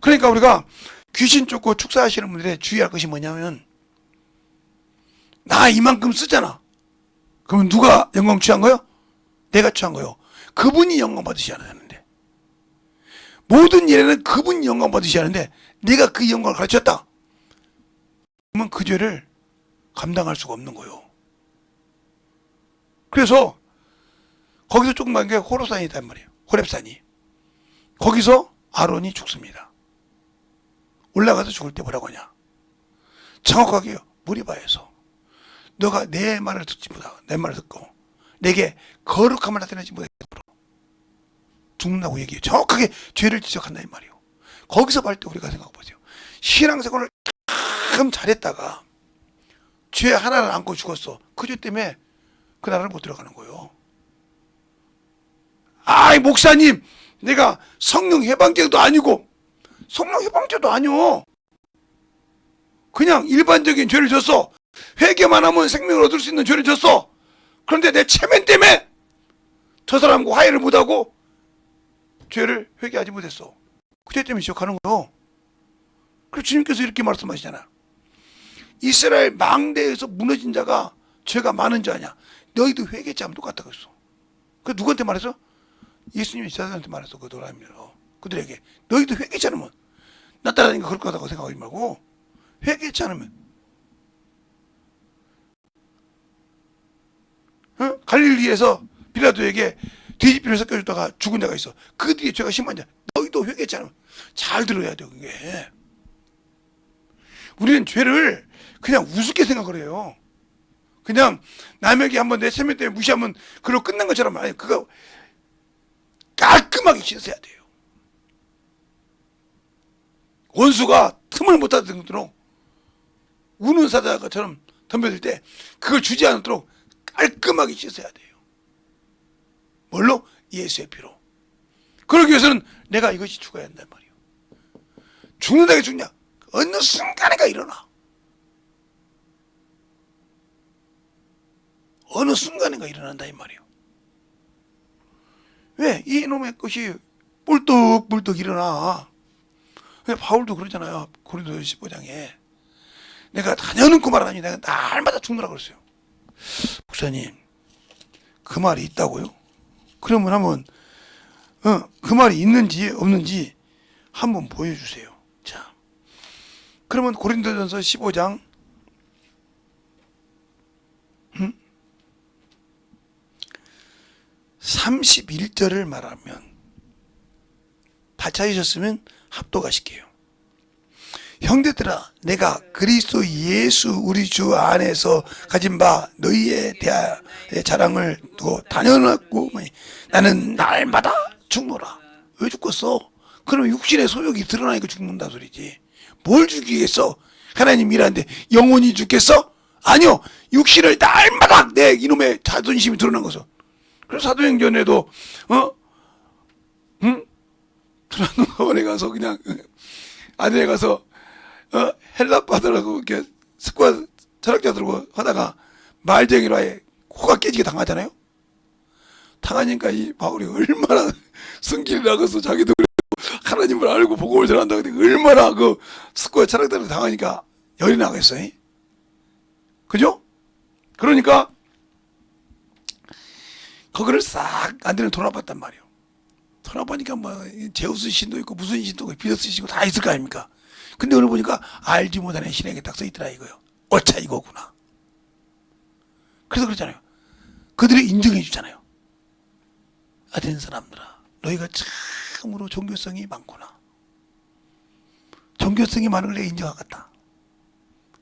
그러니까 우리가 귀신 쫓고 축사하시는 분들의 주의할 것이 뭐냐면, 나 이만큼 쓰잖아. 그러면 누가 영광 취한 거요? 내가 취한 거요. 그분이 영광 받으셔야 하는데, 모든 일에는 그분이 영광 받으셔야 하는데 네가 그 영광을 가르쳤다. 그러면 그 죄를 감당할 수가 없는 거요. 그래서 거기서 조금만 게 호렙산이 있단 말이에요. 호렙산이. 거기서 아론이 죽습니다. 올라가서 죽을 때 뭐라고 하냐, 정확하게 무리바에서 너가 내 말을 듣지 못하고 내 말을 듣고 내게 거룩함을 나타내지 못했으므로 죽는다고 얘기해요. 정확하게 죄를 지적한다 이 말이에요. 거기서 볼 때 우리가 생각해 보세요. 신앙생활을 참 잘했다가 죄 하나를 안고 죽었어. 그 죄 때문에 그 나라를 못 들어가는 거예요. 아이 목사님, 내가 성령 해방죄도 아니고 성령 해방죄도 아니오. 그냥 일반적인 죄를 졌어. 회개만 하면 생명을 얻을 수 있는 죄를 졌어. 그런데 내 체면 때문에 저 사람과 화해를 못하고 죄를 회개하지 못했어. 그 죄 때문에 지적하는 거예요. 그래서 주님께서 이렇게 말씀하시잖아. 이스라엘 망대에서 무너진 자가 죄가 많은 자 아니야. 너희도 회개치 않으면 똑같다고 했어. 그 누구한테 말했어? 예수님이 제자들한테 말했어. 그 도라미로 그들에게 너희도 회개치 않으면, 나 따라다니까 그럴 거다고 생각하지 말고 회개치 않으면, 갈릴리에서 빌라도에게 돼지피를 섞여줬다가 죽은 자가 있어. 그 뒤에 죄가 심한 자, 너희도 회개치 않으면. 잘 들어야 돼. 그게 우리는 죄를 그냥 우습게 생각을 해요. 그냥 남에게 한번 내 체면 때문에 무시하면 그걸로 끝난 것처럼. 아니, 그거 깔끔하게 씻어야 돼요. 원수가 틈을 못 타도록 우는 사자처럼 덤벼들 때 그걸 주지 않도록 깔끔하게 씻어야 돼요. 뭘로? 예수의 피로. 그러기 위해서는 내가 이것이 죽어야 한단 말이에요. 죽는다고 죽냐? 어느 순간에가 일어나. 어느 순간인가 일어난다 이 말이에요. 왜? 이놈의 것이 뿔떡뿔떡 일어나. 왜? 바울도 그러잖아요. 고린도 15장에 내가 다녀놓고 말하니 내가 날마다 죽느라 그랬어요. 목사님, 그 말이 있다고요? 그러면 한번 그 말이 있는지 없는지 한번 보여주세요. 자, 그러면 고린도전서 15장 31절을 말하면, 다 찾으셨으면 합독하실게요. 형제들아, 내가 그리스도 예수 우리 주 안에서 가진 바 너희에 대하여 자랑을 두고 다녀놨고, 나는 날마다 죽노라. 왜 죽겠어? 그럼 육신의 소욕이 드러나니까 죽는다 소리지. 뭘 죽이겠어? 하나님 일하는데 영원히 죽겠어? 아니요. 육신을 날마다 내 이놈의 자존심이 드러난 것은. 그래서 사도행전에도 드라노원에 가서 그냥 아들에 가서 헬라 받으라고 이렇게 스과 철학자들하고 하다가 말쟁이로 아예 코가 깨지게 당하잖아요. 당하니까 이 바울이 얼마나 승기를 나가서 자기도 하나님을 알고 복음을 전한다. 근데 얼마나 그 스과 철학자들 당하니까 열이 나겠어요. 그죠? 그러니까 거기를 싹 안되는 돌아봤단 말이에요. 돌아보니까 뭐 제우스 신도 있고 무슨 신도 있고 비더스 신도 다 있을 거 아닙니까? 근데 오늘 보니까 알지 못하는 신에게 딱 써있더라 이거요. 어차 이거구나. 그래서 그러잖아요. 그들이 인정해 주잖아요. 아덴 사람들아, 너희가 참으로 종교성이 많구나. 종교성이 많은 걸 내가 인정하겠다.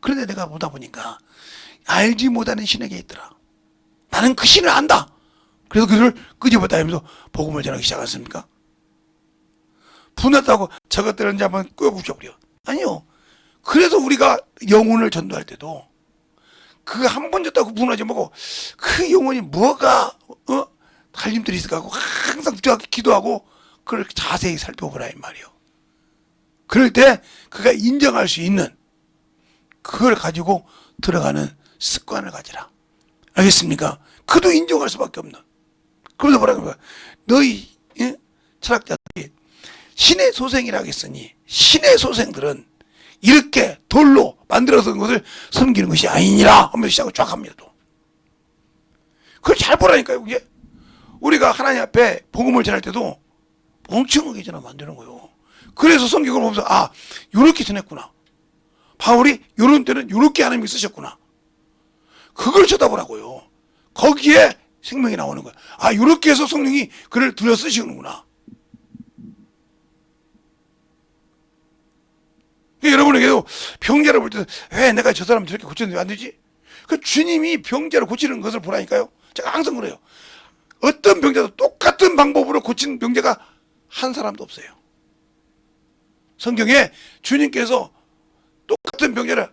그런데 내가 보다 보니까 알지 못하는 신에게 있더라. 나는 그 신을 안다. 그래서 그들을 끄집었다 하면서 복음을 전하기 시작했습니까? 분했다고 저것들은 이제 한번 끄부셔버려. 아니요. 그래서 우리가 영혼을 전도할 때도 그 한 번 줬다고 분하지 말고 그 영혼이 뭐가 갈림들이 있을까 하고 항상 기도하고 그걸 자세히 살펴보라 이 말이에요. 그럴 때 그가 인정할 수 있는 그걸 가지고 들어가는 습관을 가지라. 알겠습니까? 그도 인정할 수밖에 없는. 그러다 뭐라고 너희 철학자들이 신의 소생이라 하겠으니 신의 소생들은 이렇게 돌로 만들어서 것을 섬기는 것이 아니니라 하면서 시작을 쫙 합니다. 또. 그걸 잘 보라니까요. 그게 우리가 하나님 앞에 복음을 전할 때도 멍청하게 전하면 안 되는 거예요. 그래서 성경을 보면서 요렇게 전했구나. 바울이 요런 때는 요렇게 하나님이 쓰셨구나. 그걸 쳐다보라고요. 거기에 생명이 나오는 거야. 요렇게 해서 성령이 그를 들여 쓰시는구나. 여러분에게도 병자를 볼 때도 왜 내가 저 사람 저렇게 고쳤는데 안 되지? 그 주님이 병자를 고치는 것을 보라니까요. 제가 항상 그래요. 어떤 병자도 똑같은 방법으로 고친 병자가 한 사람도 없어요. 성경에 주님께서 똑같은 병자를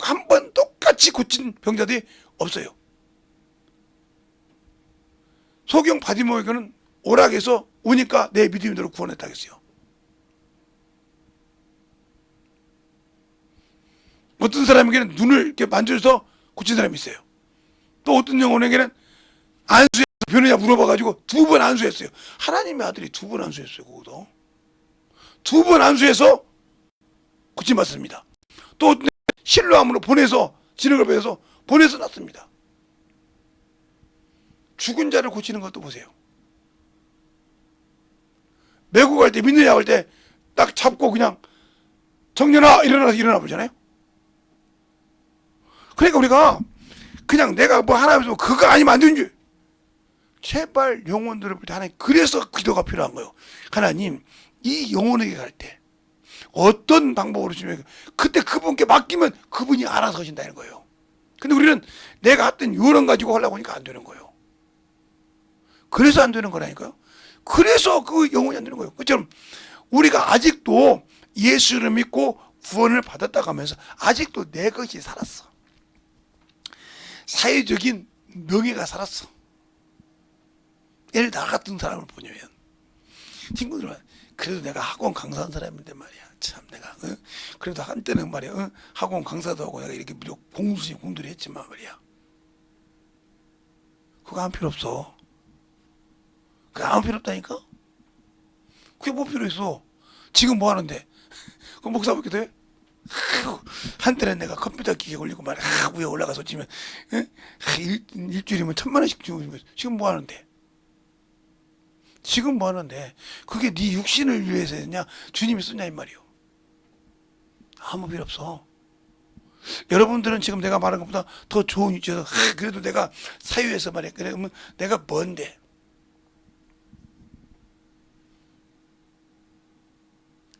한 번 똑같이 고친 병자들이 없어요. 소경 바디모에게는 오락에서 오니까 내 믿음대로 구원했다 했어요. 어떤 사람에게는 눈을 이렇게 만져서 고친 사람이 있어요. 또 어떤 영혼에게는 안수해서 변호자 물어봐가지고 2번 안수했어요. 하나님의 아들이 2번 안수했어요. 그것도 2번 안수해서 고침받습니다. 또 어떤 실로암으로 보내서 진흙을 빼서 보내서 났습니다. 죽은 자를 고치는 것도 보세요. 메고 갈 때 믿는 약할 때 딱 잡고 그냥 정년아 일어나 보잖아요. 그러니까 우리가 그냥 내가 뭐 하나님께서 그거 아니면 안 되는 줄. 제발 영혼들을 볼 때 하나님 그래서 기도가 필요한 거예요. 하나님 이 영혼에게 갈 때 어떤 방법으로 주면 그때 그분께 맡기면 그분이 알아서 하신다는 거예요. 근데 우리는 내가 했던 요령 가지고 하려고 하니까 안 되는 거예요. 그래서 안 되는 거라니까요. 그래서 그 영혼이 안 되는 거예요. 그처럼 우리가 아직도 예수를 믿고 구원을 받았다고 하면서 아직도 내 것이 살았어. 사회적인 명예가 살았어. 예를 나 같은 사람을 보냐면 친구들은 그래도 내가 학원 강사한 사람인데 말이야. 참 내가 그래도 한때는 말이야 학원 강사도 하고 내가 이렇게 공수심 공들이 했지만 말이야. 그거 아무 필요 없어. 그거 아무 필요 없다니까. 그게 뭐 필요 있어. 지금 뭐 하는데 그 목사 보게 돼? 한때는 내가 컴퓨터 기계 걸리고 말이야 위에 올라가서 치면 일주일이면 1,000만 원씩 주고 지금 뭐 하는데? 지금 뭐 하는데? 그게 네 육신을 위해서 했냐? 주님이 쓰냐 이 말이요. 아무 필요 없어. 여러분들은 지금 내가 말한 것보다 더 좋은 위치에서 그래도 내가 사유에서 말이야. 그러면 내가 뭔데?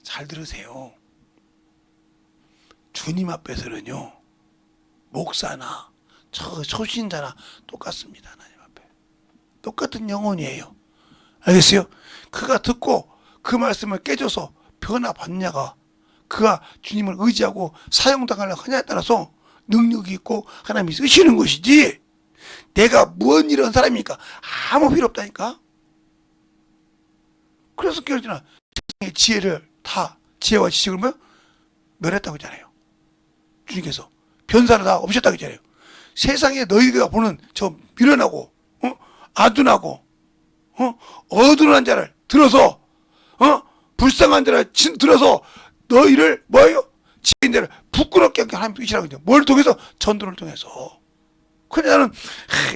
잘 들으세요. 주님 앞에서는요 목사나 초신자나 똑같습니다. 하나님 앞에 똑같은 영혼이에요. 알겠어요? 그가 듣고 그 말씀을 깨져서 변화받냐가 그가 주님을 의지하고 사용당하려고 하냐에 따라서 능력이 있고 하나님이 쓰시는 것이지 내가 뭔 이런 사람이니까 아무 필요 없다니까. 그래서 깨어지나 세상의 지혜를 다 지혜와 지식을 멸했다고 했잖아요. 주님께서 변사를 다 없앴다고 했잖아요. 세상에 너희가 보는 저 미련하고 아둔하고 어두운 자를 들어서 불쌍한 자를 들어서 너희를 뭐예요? 지혜인들을 부끄럽게 하게 하나님 이시라고 했죠. 뭘 통해서? 전도를 통해서. 그래 나는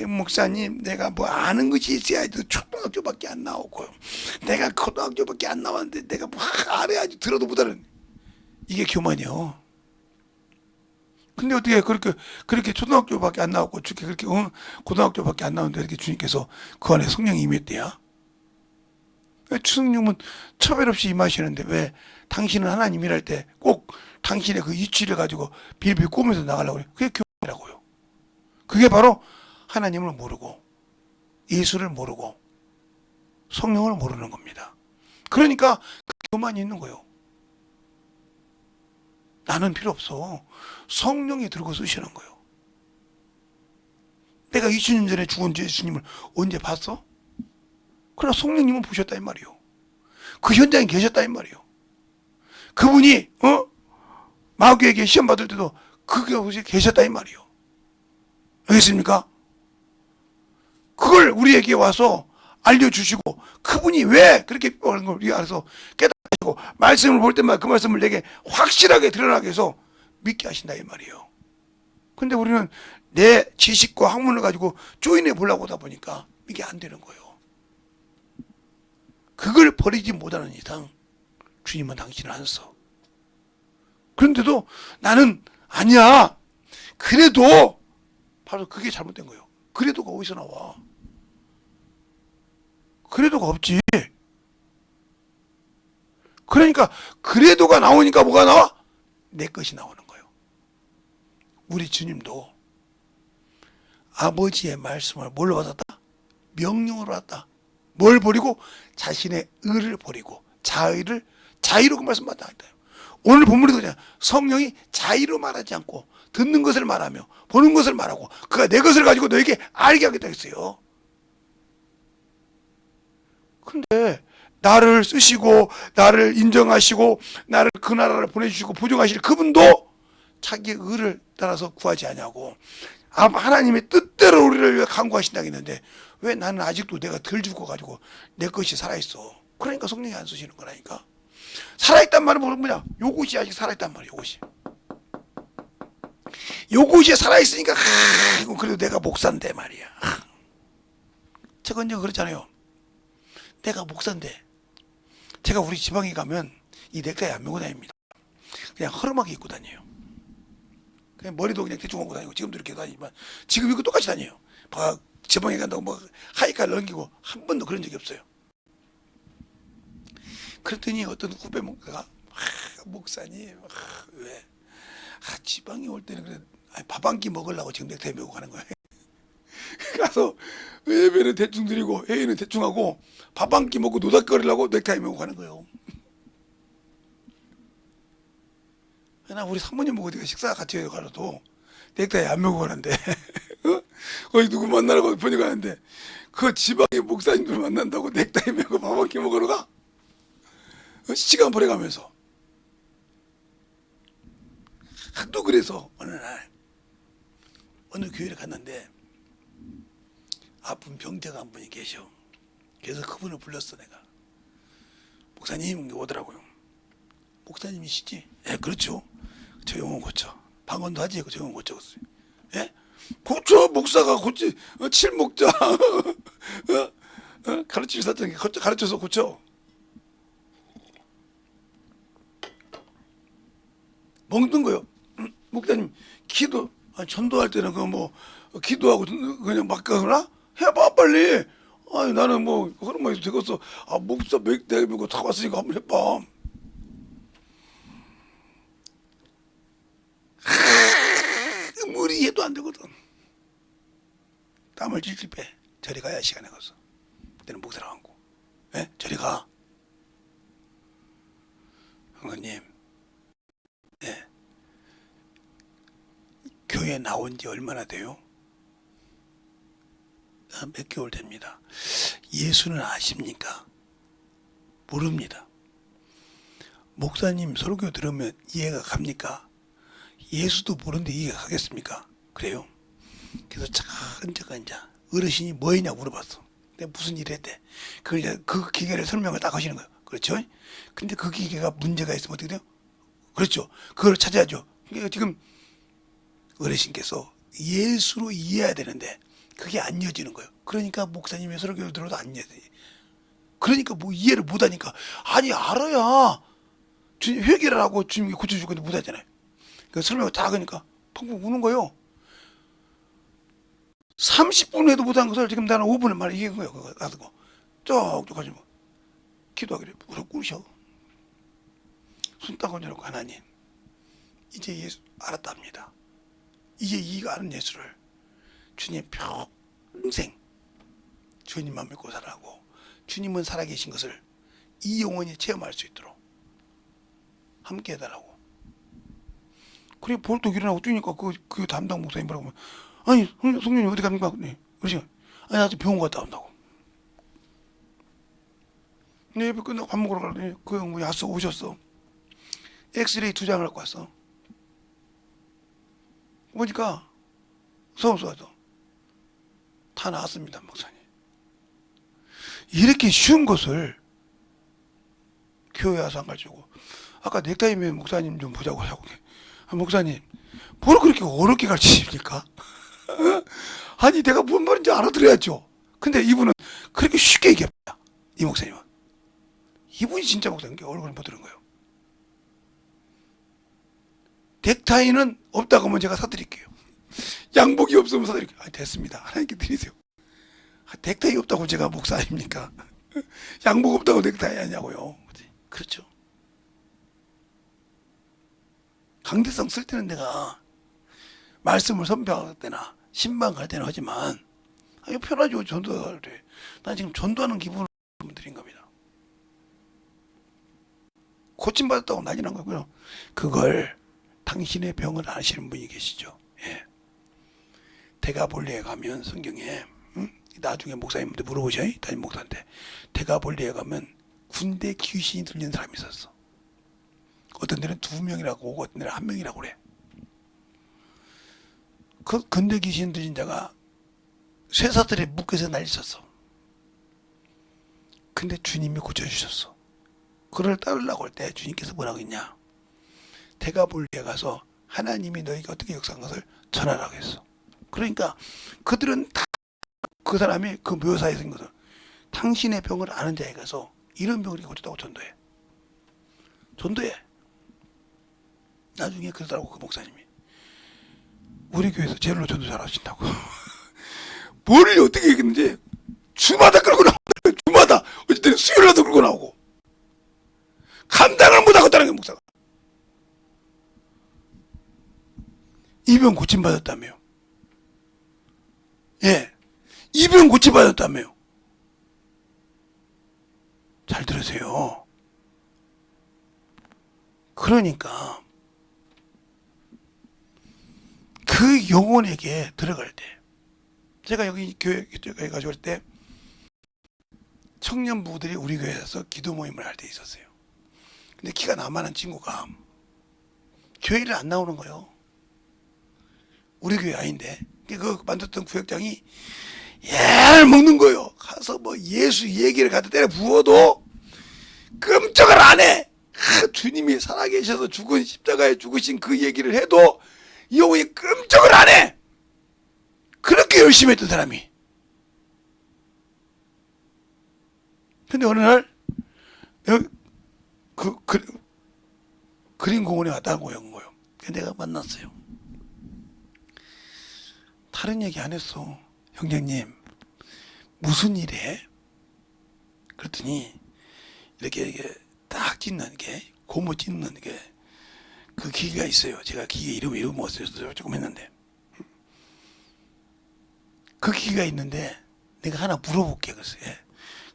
목사님 내가 뭐 아는 것이 있어야지 초등학교밖에 안 나오고요. 내가 고등학교밖에 안 나왔는데 내가 뭐 알아야지 들어도 못하는 이게 교만이요. 근데 어떻게 그렇게 초등학교밖에 안 나왔고 그렇게 고등학교밖에 안 나오는데 이렇게 주님께서 그 안에 성령이 임했대야? 왜 성령은 차별 없이 임하시는데 왜 당신은 하나님이랄 때 꼭 당신의 그 위치를 가지고 빌빌 꼬면서 나가려고 그래? 그게 교만이라고요. 그게 바로 하나님을 모르고 예수를 모르고 성령을 모르는 겁니다. 그러니까 교만이 있는 거예요. 나는 필요 없어. 성령이 들고 쓰시는 거예요. 내가 2000년 전에 죽은 예수님을 언제 봤어? 그러나 성령님은 보셨다 이 말이에요. 그 현장에 계셨다 이 말이에요. 그분이 마귀에게 시험 받을 때도 그곳에 계셨다 이 말이에요. 알겠습니까? 그걸 우리에게 와서 알려주시고 그분이 왜 그렇게 하는 걸 우리가 알아서 깨닫고 말씀을 볼 때마다 그 말씀을 내게 확실하게 드러나게 해서 믿게 하신다 이 말이에요. 근데 우리는 내 지식과 학문을 가지고 조인해 보려고 하다 보니까 이게 안 되는 거예요. 그걸 버리지 못하는 이상 주님은 당신을 안 써. 그런데도 나는 아니야. 그래도 바로 그게 잘못된 거예요. 그래도가 어디서 나와? 그래도가 없지. 그러니까 그래도가 나오니까 뭐가 나와? 내 것이 나오는 거예요. 우리 주님도 아버지의 말씀을 뭘로 받았다? 명령으로 받았다. 뭘 버리고? 자신의 의를 버리고 자의를 자의로 그 말씀 받았다. 오늘 본문에도 그냥 성령이 자의로 말하지 않고 듣는 것을 말하며 보는 것을 말하고 그가 내 것을 가지고 너에게 알게 하겠다 했어요. 근데 나를 쓰시고 나를 인정하시고 나를 그 나라를 보내주시고 보증하실 그분도 자기의 의를 따라서 구하지 않냐고 하나님의 뜻대로 우리를 위해 간구하신다고 했는데 왜 나는 아직도 내가 덜 죽어가지고 내 것이 살아있어. 그러니까 성령이 안 쓰시는 거라니까. 살아있단 말은 뭐냐? 요것이 아직 살아있단 말이야. 요것이 살아있으니까 그래도 내가 목사인데 말이야. 제가 언제 그랬잖아요. 내가 목사인데 제가 우리 지방에 가면 이 넥타이 안 메고 다닙니다. 그냥 허름하게 입고 다녀요. 그냥 머리도 그냥 대충 하고 다니고 지금도 이렇게 다니지만 지금 이거 똑같이 다녀요. 막 지방에 간다고 뭐 하이카를 넘기고 한 번도 그런 적이 없어요. 그랬더니 어떤 후배 목사가 목사님 왜 지방에 올 때는 그래 밥 한 끼 먹으려고 지금 넥타이 메고 가는 거예요. 가서 예배는 대충 드리고 회의는 대충 하고 밥 한 끼 먹고 노닥거리려고 넥타이 메고 가는 거예요. 나 우리 사모님하고 어디가 식사 같이 가도 넥타이 안 메고 가는데 거기 누구 만나러 보니까 가는데 그 지방의 목사님들 만난다고 넥타이 메고 밥 한 끼 먹으러 가? 시간 보내가면서 하도 그래서 어느 날 어느 교회를 갔는데 아픈 병자가 한 분이 계셔. 그래서 그분을 불렀어 내가. 목사님 오더라고요. 목사님이시지? 예, 그렇죠. 저 영혼 고쳐. 방언도 하지. 저 영혼 고쳐겠어요. 예? 고쳐. 목사가 고치. 칠목자. 가르칠 사장 가르쳐서 고쳐. 먹는 거요. 목사님 기도 전도할 때는 그 뭐 기도하고 그냥 막 가거나 해봐 빨리. 아니 나는 뭐 그런 거 되겠어. 목사 내가 믿고 다 왔으니까 한번 해봐. 무리해도 안 되거든. 땀을 질질 빼. 저리 가야 시간에 가서. 그때는 목사랑 앉고. 예? 저리 가. 형님. 예. 교회 나온 지 얼마나 돼요? 몇 개월 됩니다. 예수는 아십니까? 모릅니다. 목사님 설교 들으면 이해가 갑니까? 예수도 모르는데 이해가 가겠습니까? 그래요? 그래서 차근차근 이제 어르신이 뭐했냐고 물어봤어. 내가 무슨 일 했대? 그 기계를 설명을 딱 하시는 거예요. 그렇죠? 근데 그 기계가 문제가 있으면 어떻게 돼요? 그렇죠. 그걸 찾아야죠. 그러니까 지금 어르신께서 예수로 이해해야 되는데 그게 안 이어지는 거예요. 그러니까 목사님의 설교를 들어도 안 이해돼. 그러니까 뭐 이해를 못하니까 아니 알아야 주님 회개를 하고 주님이 고쳐줄 건데 못하잖아요. 그 설명을 다 하니까 펑펑 우는 거예요. 30분 해도 못한 것을 지금 나는 5분을 만에 이긴 거예요. 그거 놔두고 쪽쪽 하지 뭐 기도하기를 무릎 꿇으셔. 손 딱 얹어놓고 하나님 이제 예수 알았답니다. 이제 이가 아는 예수를 주님 평생 주님만 믿고 살아가고 주님은 살아계신 것을 이 영혼이 체험할 수 있도록 함께 해달라고. 그래 벌떡 일어나고 뛰니까 그 담당 목사님 뭐라고 하면, 아니 성령님 어디 갑니까? 네. 그러시면 아니 나 병원 갔다 온다고. 네, 예배 끝나고 밥 먹으러 가는데 그 형 뭐 야스 오셨어. 엑스레이 2장을 갖고 왔어. 보니까 서울서가서 다 나왔습니다, 목사님. 이렇게 쉬운 것을 교회 와서 안 가르치고, 아까 넥타이면 목사님 좀 보자고 하고, 목사님 뭘 그렇게 어렵게 가르치십니까? 아니 내가 뭔 말인지 알아들어야죠. 근데 이분은 그렇게 쉽게 얘기합니다. 이 목사님은. 이분이 진짜 목사님 얼굴을 못 들은 거예요. 넥타이는 없다고 하면 제가 사드릴게요. 양복이 없으면 사드릴게요. 됐습니다. 하나님께 드리세요. 넥타이 없다고 제가 목사 아닙니까? 양복 없다고 넥타이 하냐고요. 그렇죠. 강대성 쓸 때는 내가 말씀을 선포할 때나 신방 갈 때나 하지만 이거 편하죠. 전도할 때. 난 지금 전도하는 기분을 드린 겁니다. 고침받았다고 난리 난 거고요. 그걸 당신의 병을 아시는 분이 계시죠. 예. 대가볼리에 가면 성경에 나중에 목사님한테 물어보셔요. 담임 목사한테. 대가볼리에 가면 군대 귀신이 들리는 사람이 있었어. 어떤 데는 2명이라고 오고 어떤 데는 1명이라고 그래. 그 군대 귀신 들린 자가 쇠사슬에 묶여서 날렸었어. 근데 주님이 고쳐주셨어. 그를 따르려고 할 때 주님께서 뭐라고 했냐. 대가볼리에 가서 하나님이 너희가 어떻게 역사한 것을 전하라고 했어. 그러니까 그들은 다 그 사람이 그 묘사에 생긴 것은 당신의 병을 아는 자에 가서 이런 병을 고쳤다고 전도해. 전도해. 나중에 그러더라고 그 목사님이. 우리 교회에서 제일로 전도 잘하신다고. 뭘 어떻게 했는지 주마다 끌고 나오고 주마다 어쨌든 수요일날도 끌고 나오고 감당을 못하겠다는 게 목사가. 이 병 고침받았다며요. 예. 이 병 고침받았다며요. 잘 들으세요. 그러니까 그 영혼에게 들어갈 때 제가 여기 교회에 가지고 올 때 청년부들이 우리 교회에서 기도 모임을 할 때 있었어요. 근데 키가 나만한 친구가 교회를 안 나오는 거예요. 우리 교회 아닌데 그 만졌던 구역장이 얄 먹는 거예요. 가서 뭐 예수 얘기를 갖다 때려 부어도 끔찍을 안 해. 주님이 살아계셔서 죽은 십자가에 죽으신 그 얘기를 해도 이 영혼이 끔찍을 안 해. 그렇게 열심히 했던 사람이. 근데 어느 날 그림 공원에 왔다는 거예요. 근데 내가 만났어요. 다른 얘기 안 했어. 형제님 무슨 일해? 그랬더니 이렇게 딱 찢는 게 고무 찢는 게 그 기계가 있어요. 제가 기계 이름을 못해서 조금 했는데 그 기계가 있는데 내가 하나 물어볼게. 그래서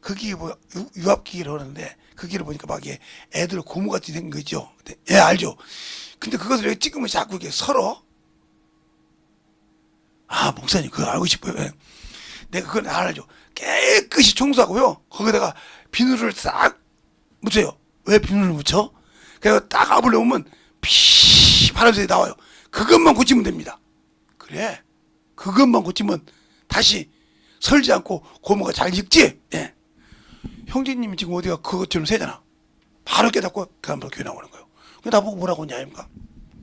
그 기계 뭐 유압 기계라고 하는데 그 기계를 보니까 막 애들 고무같이 생긴 거 있죠. 예 알죠. 근데 그것을 여기 찍으면 자꾸 이렇게 설어. 아 목사님 그거 알고 싶어요. 내가 그걸 알죠. 깨끗이 청소하고요. 거기다가 비누를 싹 묻혀요. 왜 비누를 묻혀? 그래서 딱 압을 넣으면 피 바람새 나와요. 그것만 고치면 됩니다. 그래. 그것만 고치면 다시 설지 않고 고무가 잘 익지. 예. 형제님이 지금 어디가 그것처럼 세잖아. 바로 깨닫고 그 다음부터 교회 나오는 거예요. 나보고 뭐라고 했냐 아닙니까?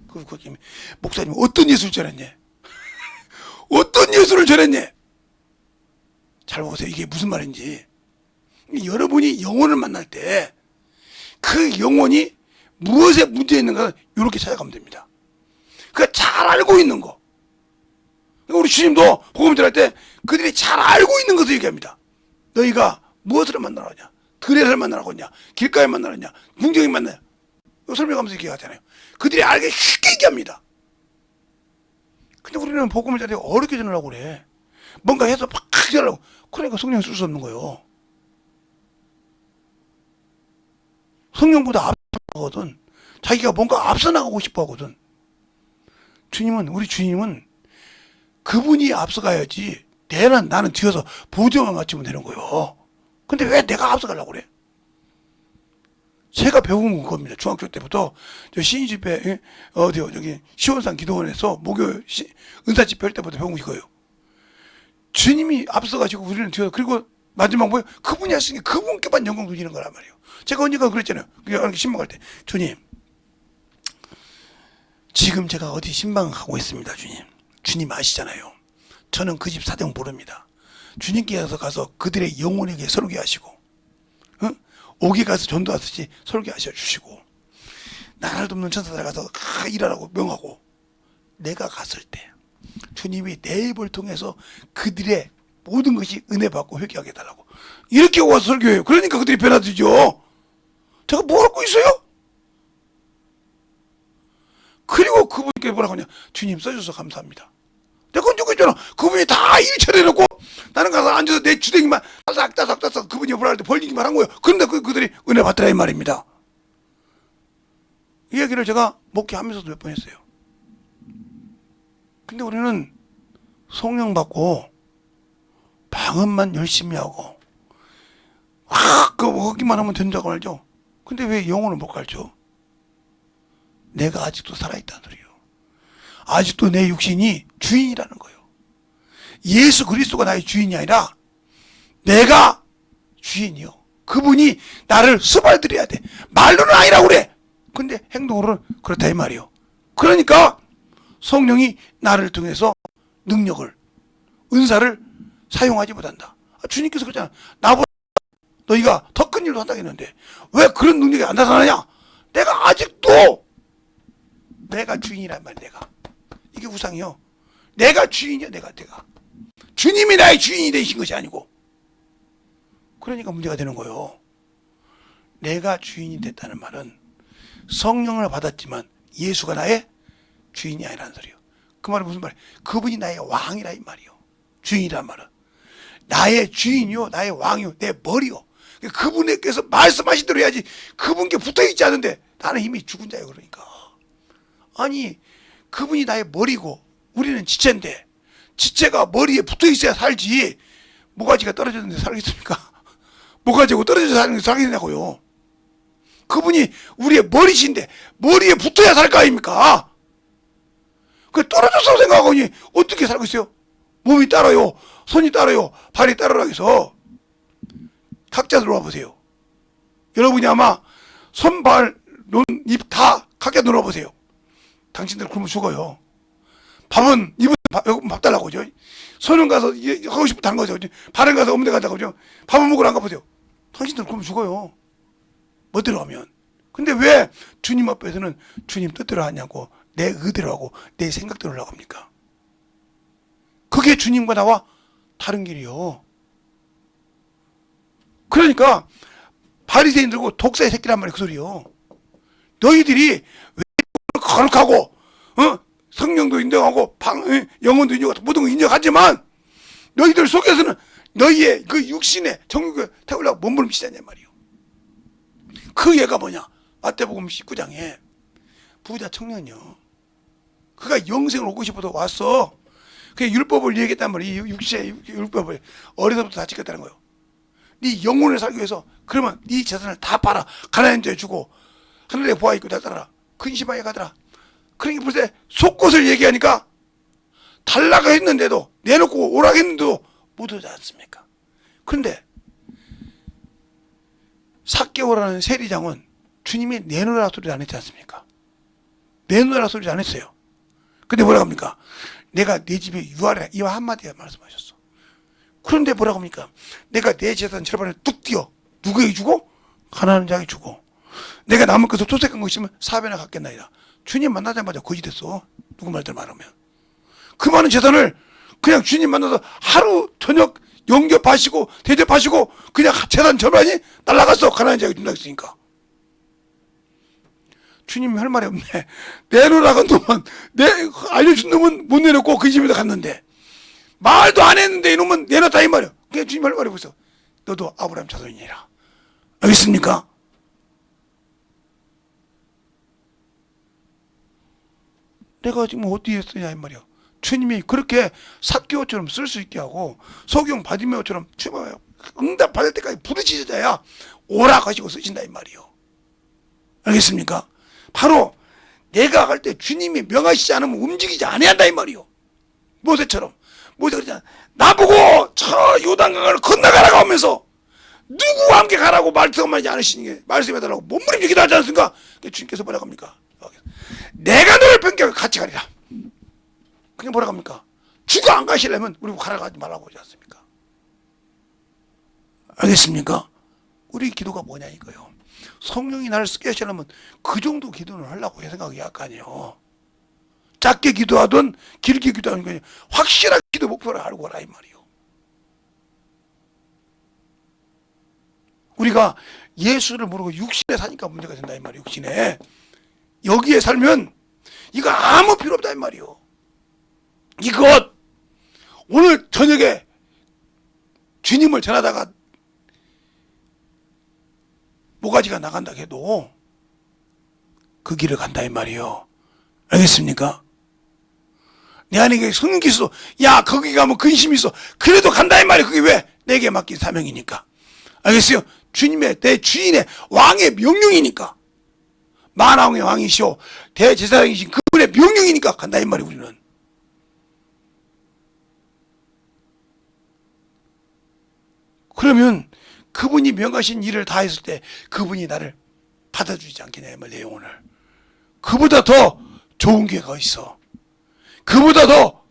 그 목사님 어떤 예술을 전했니? 어떤 예술을 전했니? 잘 보세요. 이게 무슨 말인지. 여러분이 영혼을 만날 때 그 영혼이 무엇에 문제 있는가 이렇게 찾아가면 됩니다. 그러니까 잘 알고 있는 거. 우리 주님도 복음 전할 때 그들이 잘 알고 있는 것을 얘기합니다. 너희가 무엇을 만나러 하냐? 들에를 만나러 하냐? 길가에 만나러 하냐? 궁정에 만나냐? 설명하면서 얘기하잖아요. 그들이 알게 쉽게 얘기합니다. 근데 우리는 복음을 전하고 어렵게 전하려고 그래. 뭔가 해서 막 어떻게 하려고. 그러니까 성령이 쓸 수 없는 거예요. 성령보다 앞서거든. 자기가 뭔가 앞서 나가고 싶어 하거든. 우리 주님은 그분이 앞서가야지. 나는 뒤에서 보조만 맞추면 되는 거예요. 근데 왜 내가 앞서가려고 그래? 제가 배운 겁니다. 중학교 때부터 저 신인 집회 어디요 저기 시원산 기도원에서 목요 은사 집회할 때부터 배운 이거예요. 주님이 앞서가시고 우리는 뒤에서 그리고 마지막 뭐예요? 그분이 하시니 그분께만 영광 돌리는 거란 말이에요. 제가 언젠가 그랬잖아요. 그냥 신방할 때 주님 지금 제가 어디 신방하고 있습니다. 주님 아시잖아요. 저는 그 집 사정 모릅니다. 주님께서 가서 그들의 영혼에게 설교하시고 옥에 가서 전도하듯이 설교하셔 주시고 나라를 돕는 천사들 가서 일하라고 명하고 내가 갔을 때 주님이 내 입을 통해서 그들의 모든 것이 은혜 받고 회개하게 해달라고 이렇게 와서 설교해요. 그러니까 그들이 변화되죠. 제가 뭐 하고 있어요? 그리고 그분께 뭐라고 하냐. 주님 써주셔서 감사합니다. 내가 언제 그랬잖아. 그분이 다 일 처리해놓고 나는 가서 앉아서 내 주댕이만 따삭따삭 그분이 뭐라 할 때 벌리기만 한 거예요. 그런데 그들이 은혜 받더라 이 말입니다. 이 얘기를 제가 목회하면서도 몇 번 했어요. 근데 우리는 성령 받고 방언만 열심히 하고 거기만 하면 된다고 알죠. 근데 왜 영혼을 못 가르쳐? 내가 아직도 살아있다는 소리예요. 아직도 내 육신이 주인이라는 거예요. 예수 그리스도가 나의 주인이 아니라 내가 주인이요. 그분이 나를 수발들여야 돼. 말로는 아니라고 그래. 근데 행동으로는 그렇다 이 말이에요. 그러니까 성령이 나를 통해서 능력을 은사를 사용하지 못한다. 주님께서 그랬잖아. 나보다 너희가 더 큰 일도 한다고 했는데 왜 그런 능력이 안 나타나냐? 내가 아직도 내가 주인이란 말이야. 내가 이게 우상이요. 내가 주인이야. 내가 주님이 나의 주인이 되신 것이 아니고. 그러니까 문제가 되는 거예요. 내가 주인이 됐다는 말은 성령을 받았지만 예수가 나의 주인이 아니라는 소리예요. 그 말은 무슨 말이에요? 그분이 나의 왕이라 이 말이요. 주인이란 말은 나의 주인이요, 나의 왕이요, 내 머리요. 그분께서 말씀하신 대로 해야지. 그분께 붙어있지 않은데 나는 이미 죽은 자예요. 그러니까 아니 그분이 나의 머리고 우리는 지체인데 지체가 머리에 붙어있어야 살지. 모가지가 떨어졌는데 살겠습니까? 모가지고 떨어져서 사는 게 살겠냐고요. 그분이 우리의 머리신데 머리에 붙어야 살 거 아닙니까? 그 떨어져서 생각하니 어떻게 살고 있어요? 몸이 따라요, 손이 따라요, 발이 따라라 해서 각자 들어와 보세요. 여러분이 아마 손, 발, 눈, 입 다 각자 들어와 보세요. 당신들 굶어 죽어요. 밥은 입은 밥 달라고 그죠? 손은 가서 하고 싶은 다른 거죠. 발은 가서 없는 데 간다고 그죠? 밥은 먹으러 안 가보세요. 당신들 굶어 죽어요. 멋대로 하면. 근데 왜 주님 앞에서는 주님 뜻대로 하냐고 내 의대로 하고 내 생각대로 하려고 합니까? 그게 주님과 나와 다른 길이요. 그러니까 바리새인들고 독사의 새끼란 말이에요. 그 소리요. 너희들이 왜 거룩하고 성령도 인정하고 영혼도 인정하고 모든 거 인정하지만 너희들 속에서는 너희의 그 육신의 정욕을 태우려고 몸부림치자냐 말이에요. 그 얘가 뭐냐? 마태복음 19장에 부자 청년이요. 그가 영생을 얻고 싶어서 왔어. 그 율법을 얘기했단 말이에요. 육신의 율법을 어려서부터 다 지켰다는 거예요. 네 영혼을 살기 위해서 그러면 네 재산을 다 팔아 가난한 자에 주고 하늘에 보아 있고 다 따라 근심하게 가더라. 그러니까 벌써 속것을 얘기하니까 달라고 했는데도 내놓고 오라고 했는데도 못 오지 않습니까? 그런데 삭개오라는 세리장은 주님이 내놓으라 소리를 안 했지 않습니까? 내놓으라 소리를 안 했어요. 근데 뭐라고 합니까? 내가 내 집에 유하리라 이와 한마디에 말씀하셨어. 그런데 뭐라고 합니까? 내가 내 재산 절반을 뚝 띄어 누구에게 주고? 가난한 자에게 주고 내가 남을 것을 토색한 거 있으면 사배나 갖겠나이다. 주님 만나자마자 거짓됐어. 누구 말대로 말하면 그 많은 재산을 그냥 주님 만나서 하루 저녁 영접하시고 대접하시고 그냥 재산 절반이 날라갔어. 가난한 자에게 준다고 했으니까. 주님이 할 말이 없네. 내놓으라고 한 놈은 알려준 놈은 못 내놓고 그 집에다 갔는데 말도 안 했는데 이놈은 내놓다 이 말이야. 그냥 주님 할 말이 보세요. 너도 아브라함 자손이니라. 알겠습니까? 내가 지금 어디에 쓰냐 이 말이야. 주님이 그렇게 삭개오처럼 쓸 수 있게 하고 소경 바디메오처럼 응답 받을 때까지 부르짖어야 오라 하시고 쓰신다 이 말이요. 알겠습니까? 바로 내가 갈 때 주님이 명하시지 않으면 움직이지 않아야 한다 이 말이요. 모세처럼. 모세가 그러잖아. 나보고 저 요단강을 건너가라고 하면서 누구와 함께 가라고 말씀하지 않으시는 게 말씀해달라고 몸부림치기도 하지 않습니까? 주님께서 뭐라고 합니까? 내가 너를 변경해 같이 가리라. 그게 뭐라고 합니까? 주가 안 가시려면 우리 가라고 하지 말라고 하지 않습니까? 알겠습니까? 우리 기도가 뭐냐 이거요. 성령이 나를 쓰게 하시려면 그 정도 기도는 하려고 생각이 약간이요. 작게 기도하든 길게 기도하는 거냐. 확실한 기도 목표를 알고 가라 이 말이요. 우리가 예수를 모르고 육신에 사니까 문제가 된다 이 말이요. 육신에. 여기에 살면 이거 아무 필요 없다 이 말이요. 이것 오늘 저녁에 주님을 전하다가 모가지가 나간다 해도 그 길을 간다 이 말이요. 알겠습니까? 내 안에 성령이 있어. 야 거기 가면 근심이 있어. 그래도 간다 이 말이야. 그게 왜? 내게 맡긴 사명이니까. 알겠어요? 주님의 내 주인의 왕의 명령이니까. 만왕의 왕이시오 대제사장이신 그분의 명령이니까 간다 이 말이야. 우리는. 그러면 그분이 명하신 일을 다 했을 때 그분이 나를 받아주지 않겠냐 이 말. 내 영혼을. 그보다 더 좋은 기회가 있어. 그보다 더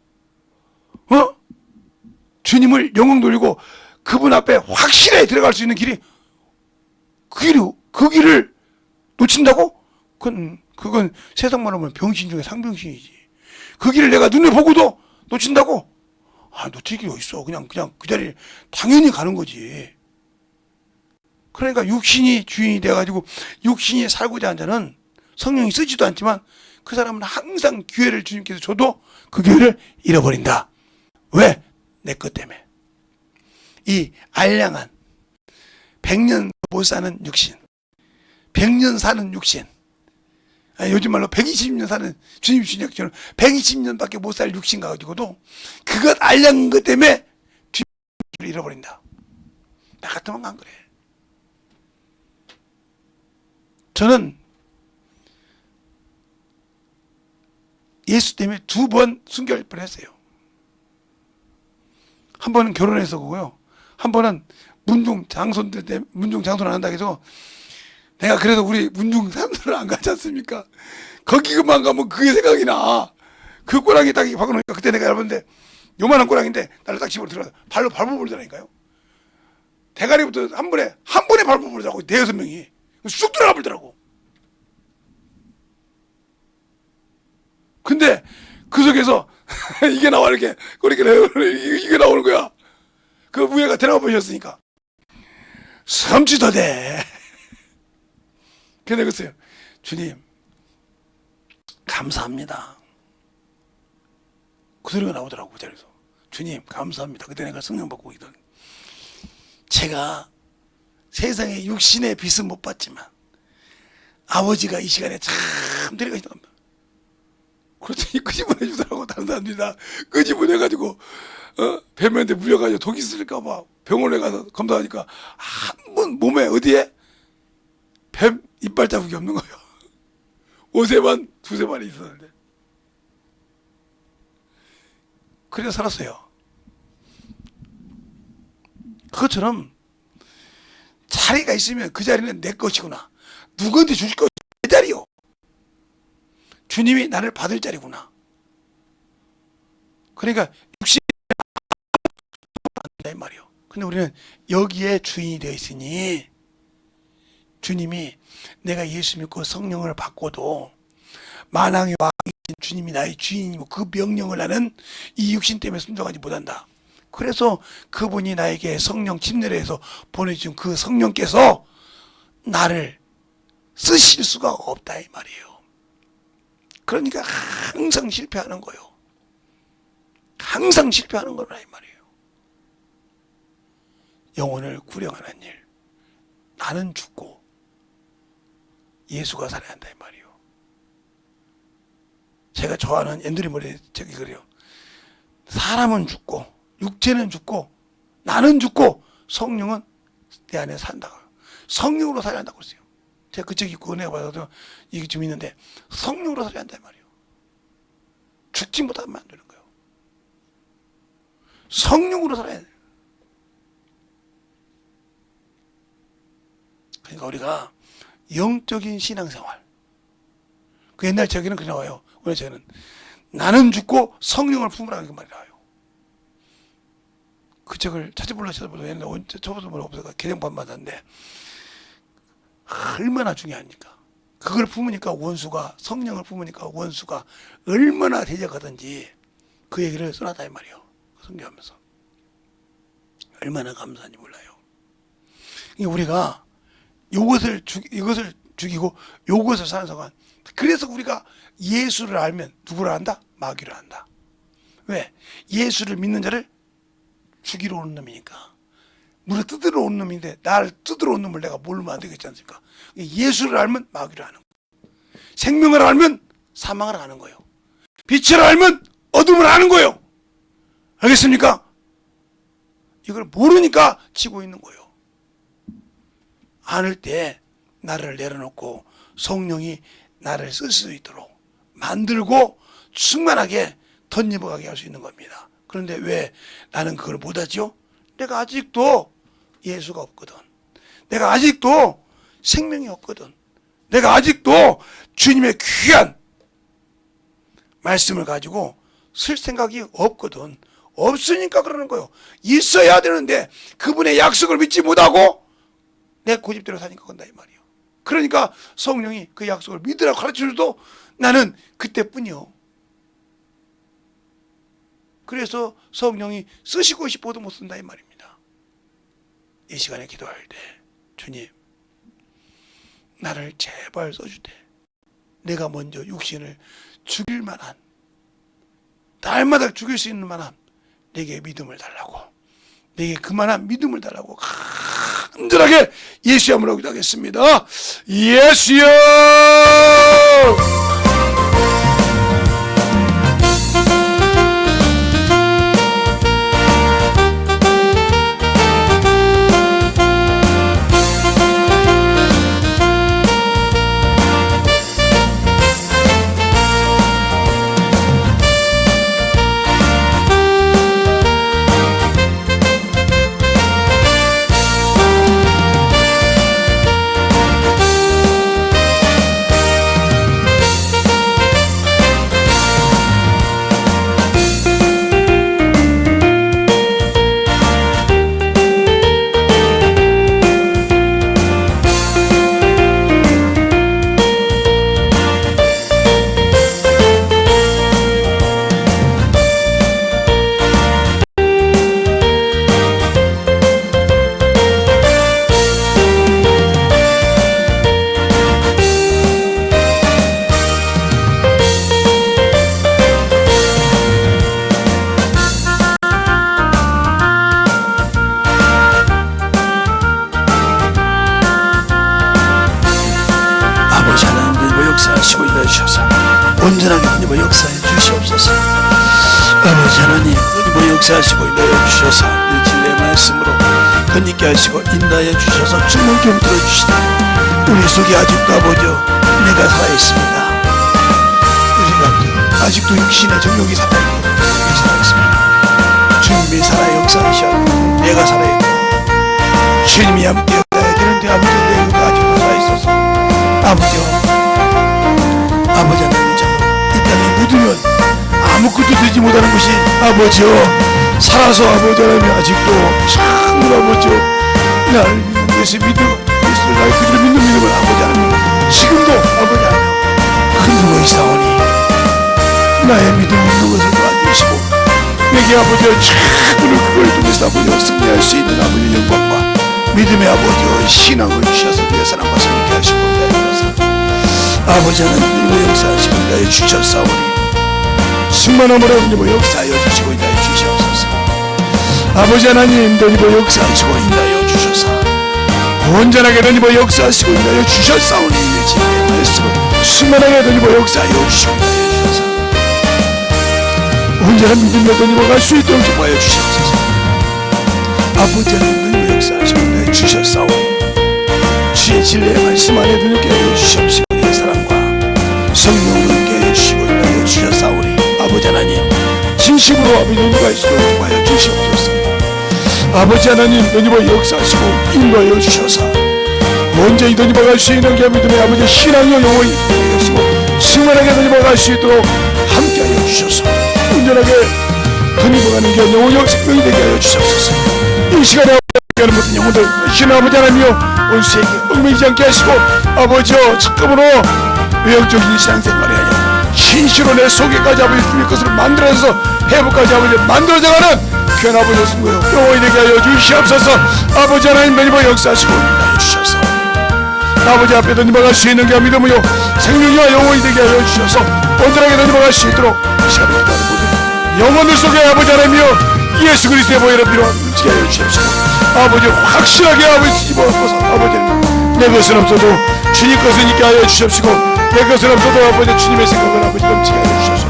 주님을 영광 돌리고 그분 앞에 확실하게 들어갈 수 있는 길이 그 길을 놓친다고? 그건 세상 말하면 병신 중에 상병신이지. 그 길을 내가 눈에 보고도 놓친다고? 아, 놓칠 길이 어딨어. 그냥 그 자리에 당연히 가는 거지. 그러니까 육신이 주인이 돼가지고 육신이 살고자 하는 자는 성령이 쓰지도 않지만 그 사람은 항상 기회를 주님께서 줘도 그 기회를 잃어버린다. 왜? 내 것 때문에. 이 알량한 100년 못 사는 육신, 100년 사는 육신, 요즘 말로 120년 사는 주님 주님처럼 120년밖에 못 살 육신 가지고도 그것 알량한 것 때문에 주님을 잃어버린다. 나 같으면 안 그래. 저는 예수 때문에 2번 순교할 뻔했어요. 한 번은 결혼해서 그거요. 한 번은 문중 장손들 때문에 문중 장손 안 한다고 해서 내가 그래도 우리 문중 장손을 안 가지 않습니까? 거기만 가면 그게 생각이 나. 그 꼬랑이 딱 박아놓으니까 그때 내가 여러분데 요만한 꼬랑인데 나를 딱 집어로 들어가 발로 밟아버리더라니까요. 대가리부터 한 번에 밟아버리더라고. 5-6명이 쑥 들어가 버리더라고. 근데 그 속에서 이게 나와 이렇게 이게 나오는 거야. 그 위에가 들어가 보셨으니까 섬지도돼. 그래서 그랬어요. 주님 감사합니다. 그 소리가 나오더라고. 그 자리에서 주님 감사합니다. 그때 내가 성령 받고 있던 제가 세상에 육신의 빚은 못 받지만 아버지가 이 시간에 참 데려가시는 겁니다. 그렇더니 끄집어내 주더라고. 다른 사람들이 다 끄집어내가지고 뱀한테 물려가지고 독이 있을까봐 병원에 가서 검사하니까 한 번 몸에 어디에 뱀 이빨 자국이 없는 거예요. 옷에만 2-3마리 있었는데. 그래서 살았어요. 그것처럼 자리가 있으면 그 자리는 내 것이구나. 누구한테 주실 것이 내 자리요. 주님이 나를 받을 자리구나. 그러니까 육신이 안된다 이 말이요. 근데 우리는 여기에 주인이 되어 있으니 주님이 내가 예수 믿고 성령을 받고도 만왕의 왕이신 주님이 나의 주인이고 그 명령을 나는 이 육신 때문에 순종하지 못한다. 그래서 그분이 나에게 성령 침례를 해서 보내준 그 성령께서 나를 쓰실 수가 없다 이 말이에요. 그러니까 항상 실패하는 거예요. 항상 실패하는 거라 이 말이에요. 영혼을 구령하는 일. 나는 죽고 예수가 살아야 한다 이 말이에요. 제가 좋아하는 앤드류 저기 그래요. 사람은 죽고 육체는 죽고 나는 죽고 성령은 내 안에 산다. 성령으로 살아야 한다고 그랬어요. 제가 그쪽 있고 은혜가 받아도 이게 좀 있는데 성령으로 살아야 한다 이 말이에요. 죽지 못하면 안 되는 거예요. 성령으로 살아야 돼요. 그러니까 우리가 영적인 신앙생활, 그 옛날 저기는 그냥 나와요. 오늘 저는 나는 죽고 성령을 품으라는 그 말이 나와요. 그 책을 찾아보려고 옛날에 저보다 없어서 개정판 받았는데 얼마나 중요합니까? 그걸 품으니까 원수가, 성령을 품으니까 원수가 얼마나 대적하든지 그 얘기를 써놨다 이 말이에요. 성경하면서 얼마나 감사한지 몰라요. 우리가 이것을 죽이고 이것을 사는 상관. 그래서 우리가 예수를 알면 누구를 안다? 마귀를 안다. 왜? 예수를 믿는 자를 죽이러 오는 놈이니까. 물에 뜯으러 오는 놈인데 나를 뜯으러 오는 놈을 내가 모르면 안 되겠지 않습니까? 예수를 알면 마귀를 아는 거예요. 생명을 알면 사망을 아는 거예요. 빛을 알면 어둠을 아는 거예요. 알겠습니까? 이걸 모르니까 지고 있는 거예요. 안을 때 나를 내려놓고 성령이 나를 쓸 수 있도록 만들고 충만하게 덧입어가게 할 수 있는 겁니다. 그런데 왜 나는 그걸 못하죠? 내가 아직도 예수가 없거든. 내가 아직도 생명이 없거든. 내가 아직도 주님의 귀한 말씀을 가지고 쓸 생각이 없거든. 없으니까 그러는 거예요. 있어야 되는데 그분의 약속을 믿지 못하고 내 고집대로 사니까 그런다 이 말이에요. 그러니까 성령이 그 약속을 믿으라고 가르쳐줘도 나는 그때뿐이요. 그래서 성령이 쓰시고 싶어도 못 쓴다 이 말입니다. 이 시간에 기도할 때 주님 나를 제발 써주되 내가 먼저 육신을 죽일 만한 날마다 죽일 수 있는 만한 내게 믿음을 달라고, 내게 그만한 믿음을 달라고 간절하게 예수의 이름으로 기도하겠습니다. 예수여! 역사하시고 인도하셔서 온전하게 주님의 역사해 주시옵소서. 아버지 하나님, 주님의 역사하시고 인도하여 주셔서 이 진리의 말씀으로 덧있게 하시고 인도하여 주셔서 주문 좀 들어주시다. 우리 속에 아직도 아버지 내가 살아있습니다. 우리가 아직도 육신의 정욕이 살아있고 내가 살아있습니다. 주님이 살아 역사하시고 내가 살아있고 주님이 함께 해야 되는데 아버지 내가 아직도 살아있어서 아버지 하나님 이 땅에 묻으면 아무것도 되지 못하는 것이 아버지여 살아서 아버지 하나님 아직도 참으로 아버지여 나를 믿는 것이 믿음 예수를 나의 그들을 믿는 믿음을 아버지 하나님 지금도 아버지 하나님 흔들고 있사오니 나의 믿음 있는 것을 도와주시고 내게 아버지여 참으로 그걸 통해서 아버지여 승리할 수 있는 아버지의 영광과 믿음의 아버지여 신앙을 주셔서 내 사랑과 성립케 하시고 인도하셔서 아버지 하나님의 역사하시고 인도하여 주셨사오니 충만함으로 하나님의 역사하여 주시고 인도하여 아버지 하나님 너희버 역사하시고 인하여 주셔서 온전하게 너희버 역사하시고 인하여 주셨사오니 진리의 말씀을 충만하게 너희버 역사하여 주시고 인하여 주셔서 온전한 믿음으로 너희버 갈 수 있도록 도와여 주시옵소서. 아버지 하나님 너희버 역사하시고 인하여 주셨사오니 주의 진리의 말씀 안에 너희께 하여 주시옵시고 내 사랑과 성령으로 함께 하여 주시고 인하여 주셨사오니 아버지 하나님 진심으로 아버지 너희가 있도록 도와여 주시옵소서. 아버지 하나님 너희가 역사하시고 인도하여 주셔서 온전히 너희가 갈 수 있는 게 믿음의 아버지 신앙의 영혼이 되시고 충만하게 너희가 갈 수 있도록 함께하여 주셔서 온전하게 너희가 가는 게 영혼의 생명이 되게 하여 주옵소서. 이 시간에 하는 모든 영혼들 신 아버지 하나님이여 온 세계 얽매이지 않게 하시고 아버지여 잠깐으로 외형적인 신앙생활이 아니라 진실로 내 속에까지 아버지 주의 것을 만들어서 회복까지 아버지 만들어져가는 귀한 아버지였습니다. 영원히 되게 하여 주시옵소서. 아버지 하나님 너희가 역사하시고 인도하여 주셔서 아버지 앞에 너희가 갈 수 있는 게 믿음이요 생명이와 영원히 되게 하여 주셔서 온전하게 너희가 갈 수 있도록 이 시간에 기도하는 모든 영혼들 속에 아버지 하나님이여 예수 그리스도의 보혈의 피로 움직여 하여 주옵소서. 아버지 확실하게 아버지 집어넣어서 아버지 내 것은 없어도 주님 것은 있게 하여 주옵시고 내 것은 없어도 아버지 주님의 생각을 아버지 넘치게 하여 주셔서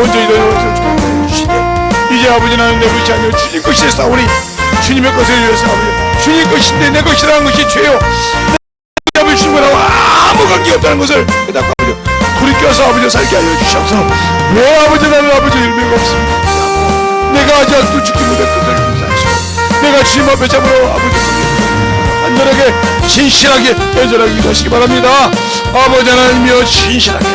온전히 너희 것을 축복하여 주시되 이제 아버지 하나님 내 것이 아니라 주님 것이 싸우니 주님의 것을 위해서 아버지 주님 것인데 내 것이라는 것이 죄요 내 아버지 주님하고 아무 관계없다는 것을 깨닫고 아버지 돌이켜서 아버지 살게 하여 주셔서 왜 아버지 나는 아버지 일매가 없습니다. 내가 아직도 죽지 못할 것을 용서하시고 내가 주님 앞에 잡으러 아버지 안전하게 진실하게 여전하게 기도하시기 바랍니다. 아버지 하나님이여 진실하게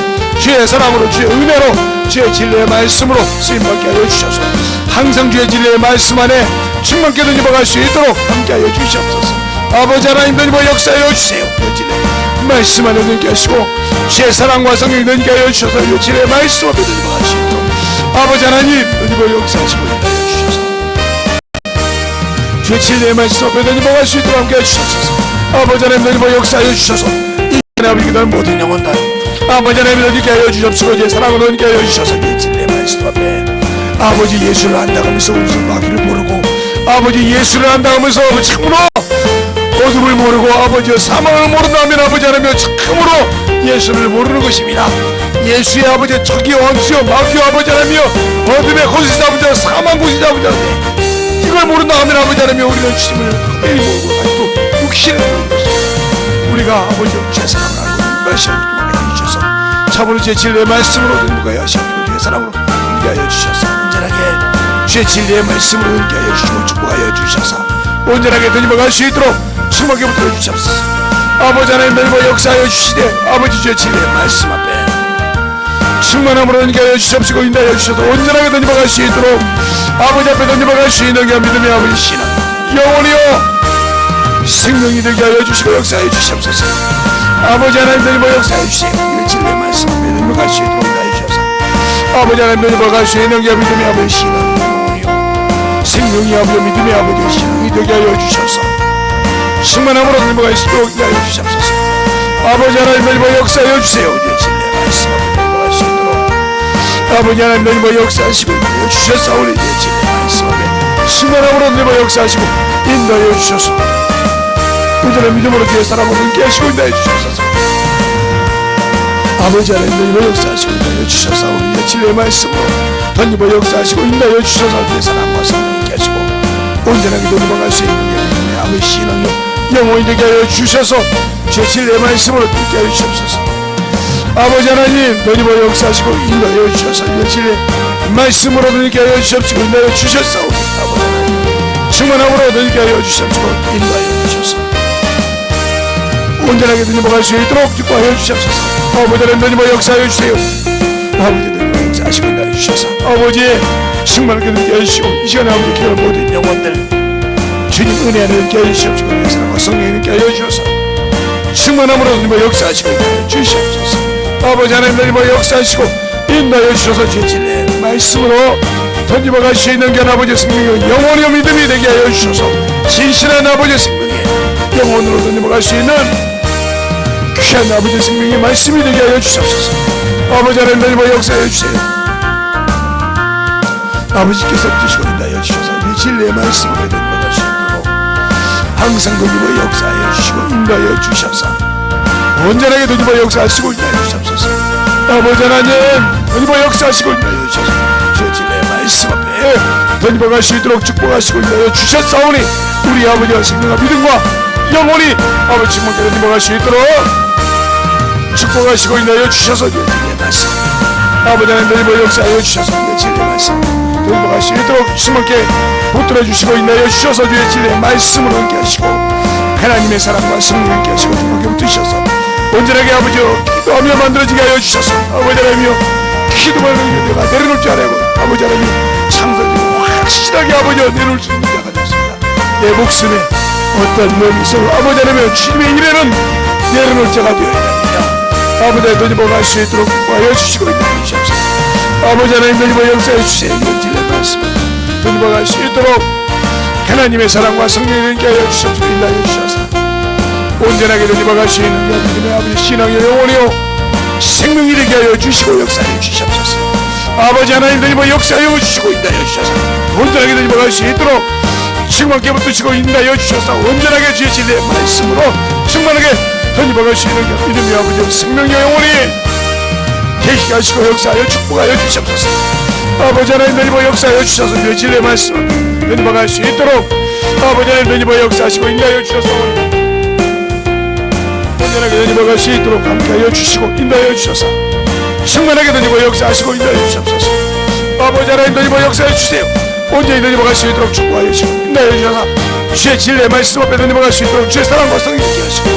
주의 사랑으로 주의 은혜로 주의 진리의 말씀으로 쓰임받게 하여 주셔서 항상 주의 진리의 말씀 안에 충만케 던져갈 수 있도록 함께하여 주시옵소서. 아버지 하나님 던져봐 역사하여 주세요. 주의 진리의 말씀 안에 던지게 하시고 주의 사랑과 성령이 던지게 하여 주셔서 주의 진리의 말씀 앞에 던져갈 수 있도록 아버지 하나님 던져봐 역사하시고 인도하여 주셔서 주의 진리의 말씀 앞에 던져갈 수 있도록 함께하여 주셔서 아버지 하나님 던져봐 역사하여 주셔서 이 아버지 기도하는 모든 영혼들 아버지 하나님 너희께 하여 주옵시고 제 사랑을 너희께 하여 주셔서 내 진리의 말씀 앞에 아버지 예수를 안다고 하면서 우리서 마귀를 모르고 아버지 예수를 안다고 하면서 참으로 어둠을 모르고 아버지 사망을 모른다면 아버지 하나님 참으로 예수를 모르는 것입니다. 예수의 아버지 적이 원수여 마귀 아버지 하나님이여 어둠의 곳이자 아버지 사망 곳이자 아버지 하나님 이걸 모른다 하면 아버지 하나님 우리는 주님을 매일 모르고 아직도 육신을 모르는 것입니다. 우리가 아버지 주의 사랑을 알고 말씀을 참으로 주의 진리의 말씀으로 능가하여 하시옵시고 주의 사랑으로 능가하여 주셔서 온전하게 주의 진리의 말씀으로 능가하여 주시고 축복하여 주셔서 온전하게 너희가 수 있도록 충만하게 붙들어 주시옵소서. 아버지 하나님 너희가 역사하여 주시되 아버지 주의 진리의 말씀 앞에 충만함으로 능가하여 주시옵시고 인도하여 주셔서 온전하게 너희가 수 있도록 아버지 앞에 너희가 수 있는 게 믿음의 아버지 신앙 영원히요 생명이 되게 하여 주시고 역사하여 주시옵소서. 아버지 하나님 너희가 역사하여 주세요. 주의 진리의 말씀 앞에 너희가 수 있도록 인도하여 주셔서 아버지 하나님 너희가 수 있는 게 믿음의 아버지 신앙 영원히요 생명이 아버지 믿음의 아버지 신앙이 되게 하여 주셔서 충만함으로 너희가 수 있도록 인도하여 주시옵소서. 아버지 하나님 너희가 역사하여 주세요. 주의 진리의 말씀 앞에 너희가 수 있도록 아버지 하나님 너희가 역사하시고 인도하여 주셨사오니 주의 진리의 말씀 앞에 충만함으로 너희가 역사하시고 인도하여 주셔서 온전한 믿음으로 주의 사랑으로 함께 하시고 인도하여 주셔서 아버지 하나님 너희가 역사하시고 인도하여 주셔서 우리의 진리의 말씀으로 너희가 역사하시고 인도하여 주셔서 주의 사랑과 성령이 함께 하시고 온전하게 너희가 갈 수 있는 게 아버지 신앙이 영원히 되게 하여 주셔서 주의 진리의 말씀으로 함께 하여 주옵소서. 아버지 하나님 너희가 역사하시고 인도하여 주셔서 주의 진리의 말씀으로 너희가 하여 주옵시고 인도하여 주셨사오니 아버지 하나님 충만함으로 너희가 하여 주옵시고 인도하여 주셔서 온전하게 너희가 갈 수 있도록 축복하여 주옵소서. 아버지 하나님 너희가 역사하여 주세요. 아버지 너희가 역사하시고 인도하여 주셔서 아버지의 충만하게 너희가 해주시고 이 시간에 아버지 기도하는 모든 영혼들 주님 은혜 안에 함께 하여 주옵시고 내 사랑과 성령이 함께 하여 주셔서 충만함으로 너희가 역사하시고 인도하여 주시옵소서. 아버지 하나님 너희가 역사하시고 인도하여 주셔서 주의 진리의 말씀으로 던지어 갈 수 있는 게 아버지의 생명이 영원히 믿음이 되게 하여 주셔서 진실한 아버지의 생명에 영원으로 던지어 갈 수 있는 귀한 아버지의 생명의 말씀이 되게 하여 주옵소서. 아버지 하나님 너희가 역사하여 주세요. 아버지께서 주시고 인도하여 주셔서 주의 진리의 말씀을 되는 것을 항상 돌리고 역사하여 주시고 인도하여 주셔서 온전하게 돌리고 역사하시고 인도하여 주옵소서. 아버지 하나님 돌리고 역사하시고 인도하여 주셔서 주의 진리의 말씀 앞에 돌리고갈 수 있도록 축복하시고 인도하여 주셨사오니 우리 아버지와 생명과 믿음과 영원히 아버지 주님께 돌리고갈 수 있도록 축복하시고 인도하여 주셔서 주의 진리의 말씀 아버지 하나님 돌리고 역사하여 주셔서 주의 진리의 말씀 돌보갈 수 있도록 주님께 붙들어 주시고 인하여 주셔서 주의 진리의 말씀을 함께 하시고 하나님의 사랑과 성령을 함께 하시고 주님께 붙으셔서 온전하게 아버지여 기도하며 만들어지게 하여 주셔서 아버지 하나님이여 기도하는 내가 내려놓을 줄 알고 아버지 하나님 창조주고 확실하게 아버지여 내려놓을 수 있는 자가 되었습니다. 내 목숨에 어떤 몸이 있어도 아버지 하나님 주님의 일에는 내려놓을 자가 되어야 됩니다. 아버지 하나님 돌보갈 수 있도록 도와여 주시고 인하여 주셔서 아버지 하나님 돌리고 역사해 주세요. 이런 진리의 말씀을 돌보갈 수 있도록 하나님의 사랑과 성령을 함께 하여 주셔서 인도하여 주셔서 온전하게 돌보갈 수 있는 믿음의 아버지 신앙의 영혼이요 생명이 되게 하여 주시고 역사해 주시옵소서. 아버지 하나님 돌리고 역사하여 주시고 인도하여 주셔서 온전하게 돌보갈 수 있도록 지금밖에 붙으시고 인도하여 주셔서 온전하게 주의 진리의 말씀으로 충만하게 돌보갈 수 있는 믿음의 아버지 생명의 영혼이 계시게 하시고 역사하여 축복하여 주시옵소서. 아버지 하나님 돌리고 역사하여 주셔서 주의 진리의 말씀을 돌보갈 수 있도록 아버지 하나님 돌리고 역사하시고 인도하여 주셔서 온전하게 돌보갈 수 있도록 함께하여 주시고 인도하여 주셔서 충만하게 돌리고 역사하시고 인도하여 주시옵소서. 아버지 하나님 돌리고 역사해 주세요. 온전히 돌보갈 수 있도록 축복하여 주시고 인도하여 주셔서 주의 진리의 말씀 앞에 돌보갈 수 있도록 주의 사랑과 성령을 함께 하시고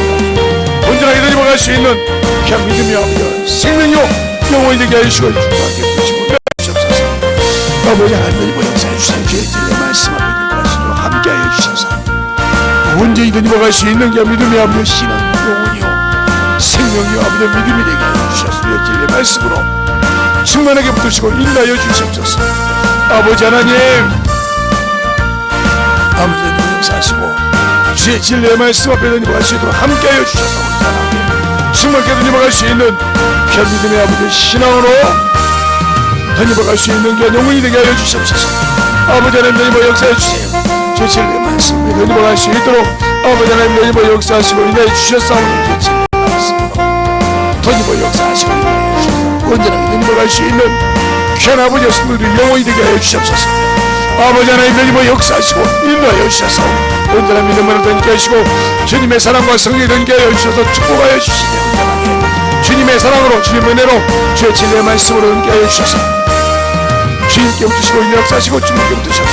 온전하게 돌보갈 수 있는 귀한 믿음이 아버지 생명이요 영원히 되게 하시고 축복하게 해주시고 주옵소서. 아버지 하나님 돌리고 역사해 주세요. 주의 진리의 말씀 앞에 돌보갈 수 있도록 함께하여 주셔서 온전히 돌보갈 수 있는 귀한 믿음이 아버지 신앙 영혼이요 생명이요 아버지 믿음이 되게 하여 주셔서 주의 진리의 말씀으로 충만하게 붙으시고 인도하여 주시옵소서. 아버지 하나님 아버지 하나님 역사하시고 주의 진리의 말씀 앞에 돌보갈 수 있도록 함께하여 주셔서 충만하게 돌보갈 수 있는 귀한 믿음의 아버지 신앙으로 돌보갈 수 있는 귀한 영혼이 되게 하여 주시옵소서. 아버지 하나님 돌보 역사해 주세요. 주의 진리의 말씀에 돌보갈 수 있도록 아버지 하나님 돌보 역사하시고 인도해 주셨사오니 주의 진리의 말씀으로 돌보 역사하시고 인도해 주셔서 온전하게 돌보갈 수 있는 귀한 아버지 성도들이 영혼이 되게 하여 주시옵소서. 아버지 하나님 돌보 역사하시고 인도하여 주셔서 온전한 믿음으로 던지게 하시고 주님의 사랑과 성령이 던지게 하여 주셔서 축복하여 주시며 온전하게 주님의 사랑으로 주님의 은혜로 주의 진리의 말씀으로 함께하여 주셔서 주님께 붙으시고 인도 역사하시고 주님께 붙으셔서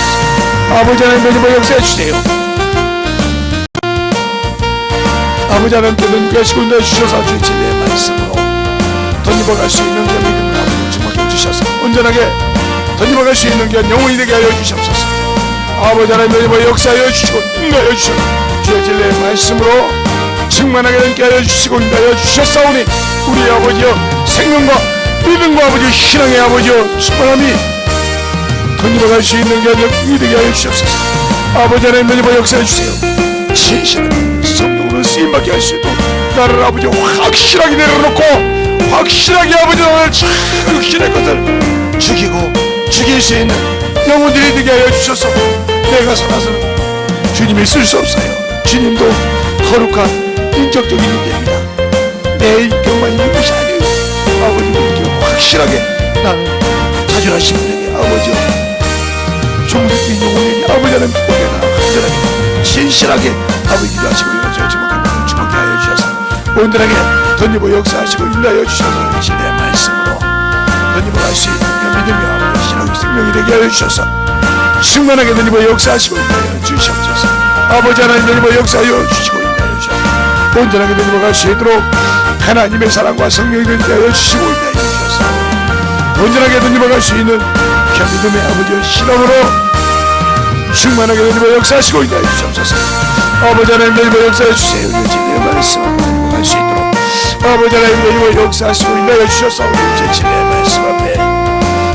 아버지 하나님 돌보 역사해 주세요. 아버지 하나님께 함께하시고 인도해 주셔서 주의 진리의 말씀으로 던져갈 수 있는 귀한 믿음을 아버지 주님께 주셔서 온전하게 던져갈 수 있는 귀한 영혼이 되게 하여 주시옵소서. 아버지 하나님 돌보 역사하여 주시고 인도하여 주셔서 주의 진리의 말씀으로 충만하게 함께하여 주시고 인도하여 주셨사오니 우리 아버지여 생명과 믿음과 아버지 신앙의 아버지여 충만함이 던져갈 수 있는 귀한 영혼이 되게 하여 주시옵소서. 아버지 하나님 돌보 역사해 주세요. 진실한 성령으로 쓰임받게 할 수 있도록 나를 아버지 확실하게 내려놓고 확실하게 아버지 나를 확실한 것을 죽이고 죽일 수 있는 영혼들이 되게 하여 주셔서 내가 살아서는 주님이 쓸 수 없어요. 주님도 거룩한 인격적인 존재입니다. 내 인격만 있는 것이 아니에요. 아버지도 확실하게 나는 자존하신 분에게 아버지요 종들인 영혼에게 아버지 하나님 축복해라 완전하게 진실하게 아버지 기도하시고 이어져 주목하게 하여 주셔서 온전하게 던지고 역사하시고 인도하여 주셔서 진리의 말씀으로 던지고 갈 수 있는 믿음이 아버지 신앙의 생명이 되게 하여 주셔서 충만하게 던지고 역사하시고 인도하여 주시옵소서. 아버지 하나님 던지고 역사하여 주시고 인도하여 주셔서 온전하게 던지고 갈 수 있도록 하나님의 사랑과 성령이 되게 하여 주시고 인도하여 주셔서 온전하게 던지고 갈 수 있는 귀한 믿음의 아버지의 신앙으로 충만하게 던지고 역사하시고 인도하여 주시옵소서. 아버지 하나님 던지고 역사해 주세요. 진리의 말씀을 던지고 갈 수 있도록 아버지 하나님 던지고 역사하시고 인도하여 주셔서 제 진리의 말씀 앞에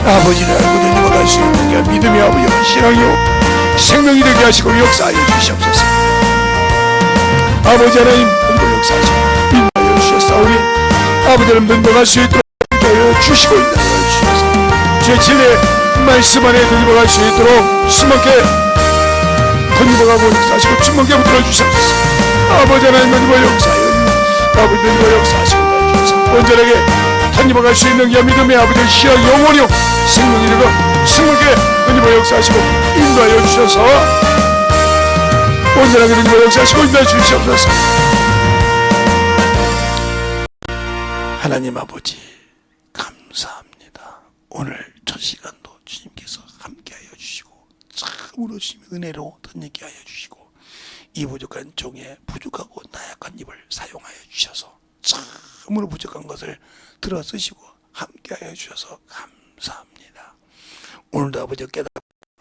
아버지를 알고 던지고 갈 수 있는 귀한 믿음의 아버지와 신앙이요 생명이 되게 하시고 역사하여 주시옵소서. 아버지 하나님 던지고 역사하시고 인도하여 주셨사오니 아버지 하나님 던지고 갈 수 있도록 인도하여 주시고 인도하여 주셔서 제 진리의 말씀 안에 던지고 갈 수 있도록 심하게 던져가고 역사하시고 충만케 붙들어 주시옵소서. 아버지 하나님 던져가 역사하여 아버지 던져가 역사하시고 주셔서 온전하게 던져갈 수 있는 믿음의 아버지 시야 영원히요 생명이 되고 승리하게 던져가 역사하시고 인도하여 주셔서 온전하게 던져가 역사하시고 인도하여 주시옵소서. 하나님 아버지 감사합니다. 오늘 첫 시간도 주님께서 함께하여 주시고 참으로 주님의 은혜로 덧입게 하여 주시고 이 부족한 종의 부족하고 나약한 입을 사용하여 주셔서 참으로 부족한 것을 들어 쓰시고 함께하여 주셔서 감사합니다. 오늘도 아버지 깨닫고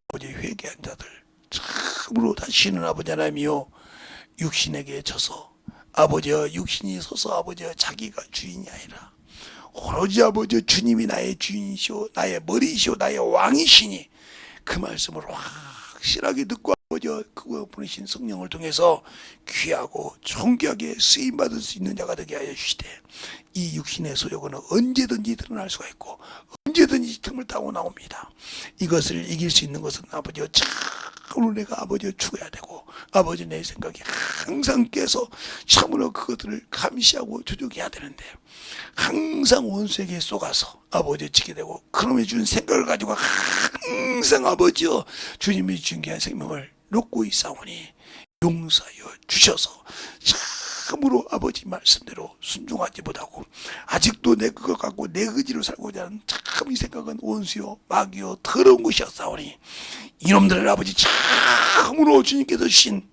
아버지 회개한 자들 참으로 다시는 아버지 하나님이여 육신에게 져서 아버지여 육신이 서서 아버지여 자기가 주인이 아니라 오로지 아버지 주님이 나의 주인이시오 나의 머리이시오 나의 왕이시니 그 말씀을 확실하게 듣고 아버지여 그거 보내신 성령을 통해서 귀하고 존귀하게 쓰임받을 수 있는 자가 되게 하여 주시되 이 육신의 소욕은 언제든지 드러날 수가 있고 언제든지 틈을 타고 나옵니다. 이것을 이길 수 있는 것은 아버지여 참으로 내가 아버지여 죽어야 되고 아버지 내 생각이 항상 깨서 참으로 그것들을 감시하고 조종해야 되는데 항상 원수에게 쏘가서 아버지 지게 되고 그놈이 준 생각을 가지고 항상 아버지여 주님이 준 귀한 생명을 놓고 있사오니 용서하여 주셔서 참으로 아버지 말씀대로 순종하지 못하고 아직도 내 그것 갖고 내 의지로 살고자 하는 참 이 생각은 원수요 마귀요 더러운 것이었사오니 이놈들을 아버지 참으로 주님께서 주신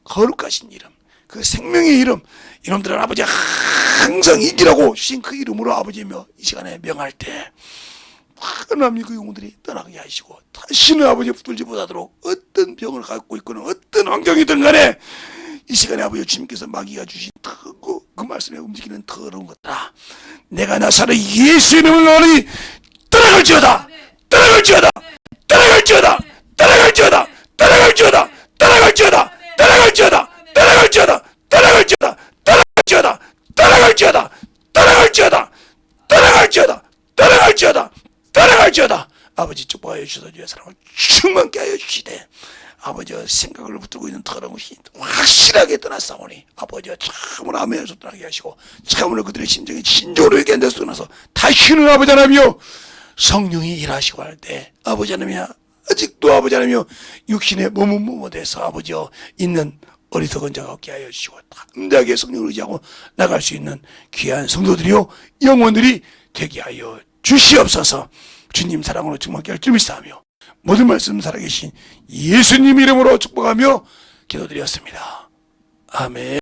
거룩하신 이름 그 생명의 이름 이놈들은 아버지 항상 이기라고 주신 그 이름으로 아버지며 이 시간에 명할 때 하나님 그 영혼들이 떠나게 하시고 다시는 아버지 붙들지 못하도록 어떤 병을 갖고 있거나 어떤 환경이든 간에 이 시간에 아버지 주님께서 마귀가 주신 그 말씀에 움직이는 더러운 것들아 내가 나사를 예수 이름을 나오니 떠나갈지어다 떠나갈지어다 떠나갈지어다 떠나갈지어다 떠나갈지어다 떠나갈지어다 떠나갈지어다 떠나갈지어다 떠나갈지어다 떠나갈지어다 떠나갈지어다 떠나갈지어다 떠나갈지어다 떠나갈지어다 떠나갈지어다 아버지 축복하여 주셔서 주의 사랑을 충만케 하여 주시되 아버지의 생각을 붙들고 있는 더러운 것이 확실하게 떠났사오니 아버지와 참으로 아멘에서 떠나게 하시고 참으로 그들의 심정이 진정으로 얘기한 데서 떠나서 다시는 아버지 하나님이여 성령이 일하시고 할 때 아버지 하나님이여 아직도 아버지 하나님이여 육신의 몸은 뭐뭐돼서 아버지여 있는 어리석은 자가 없게 하여 주시고 담대하게 성령을 의지하고 나갈 수 있는 귀한 성도들이요 영혼들이 되게 하여 주시옵소서. 주님 사랑으로 충만케 할 줄 믿사오며 모든 말씀 살아계신 예수님 이름으로 축복하며 기도드렸습니다. 아멘.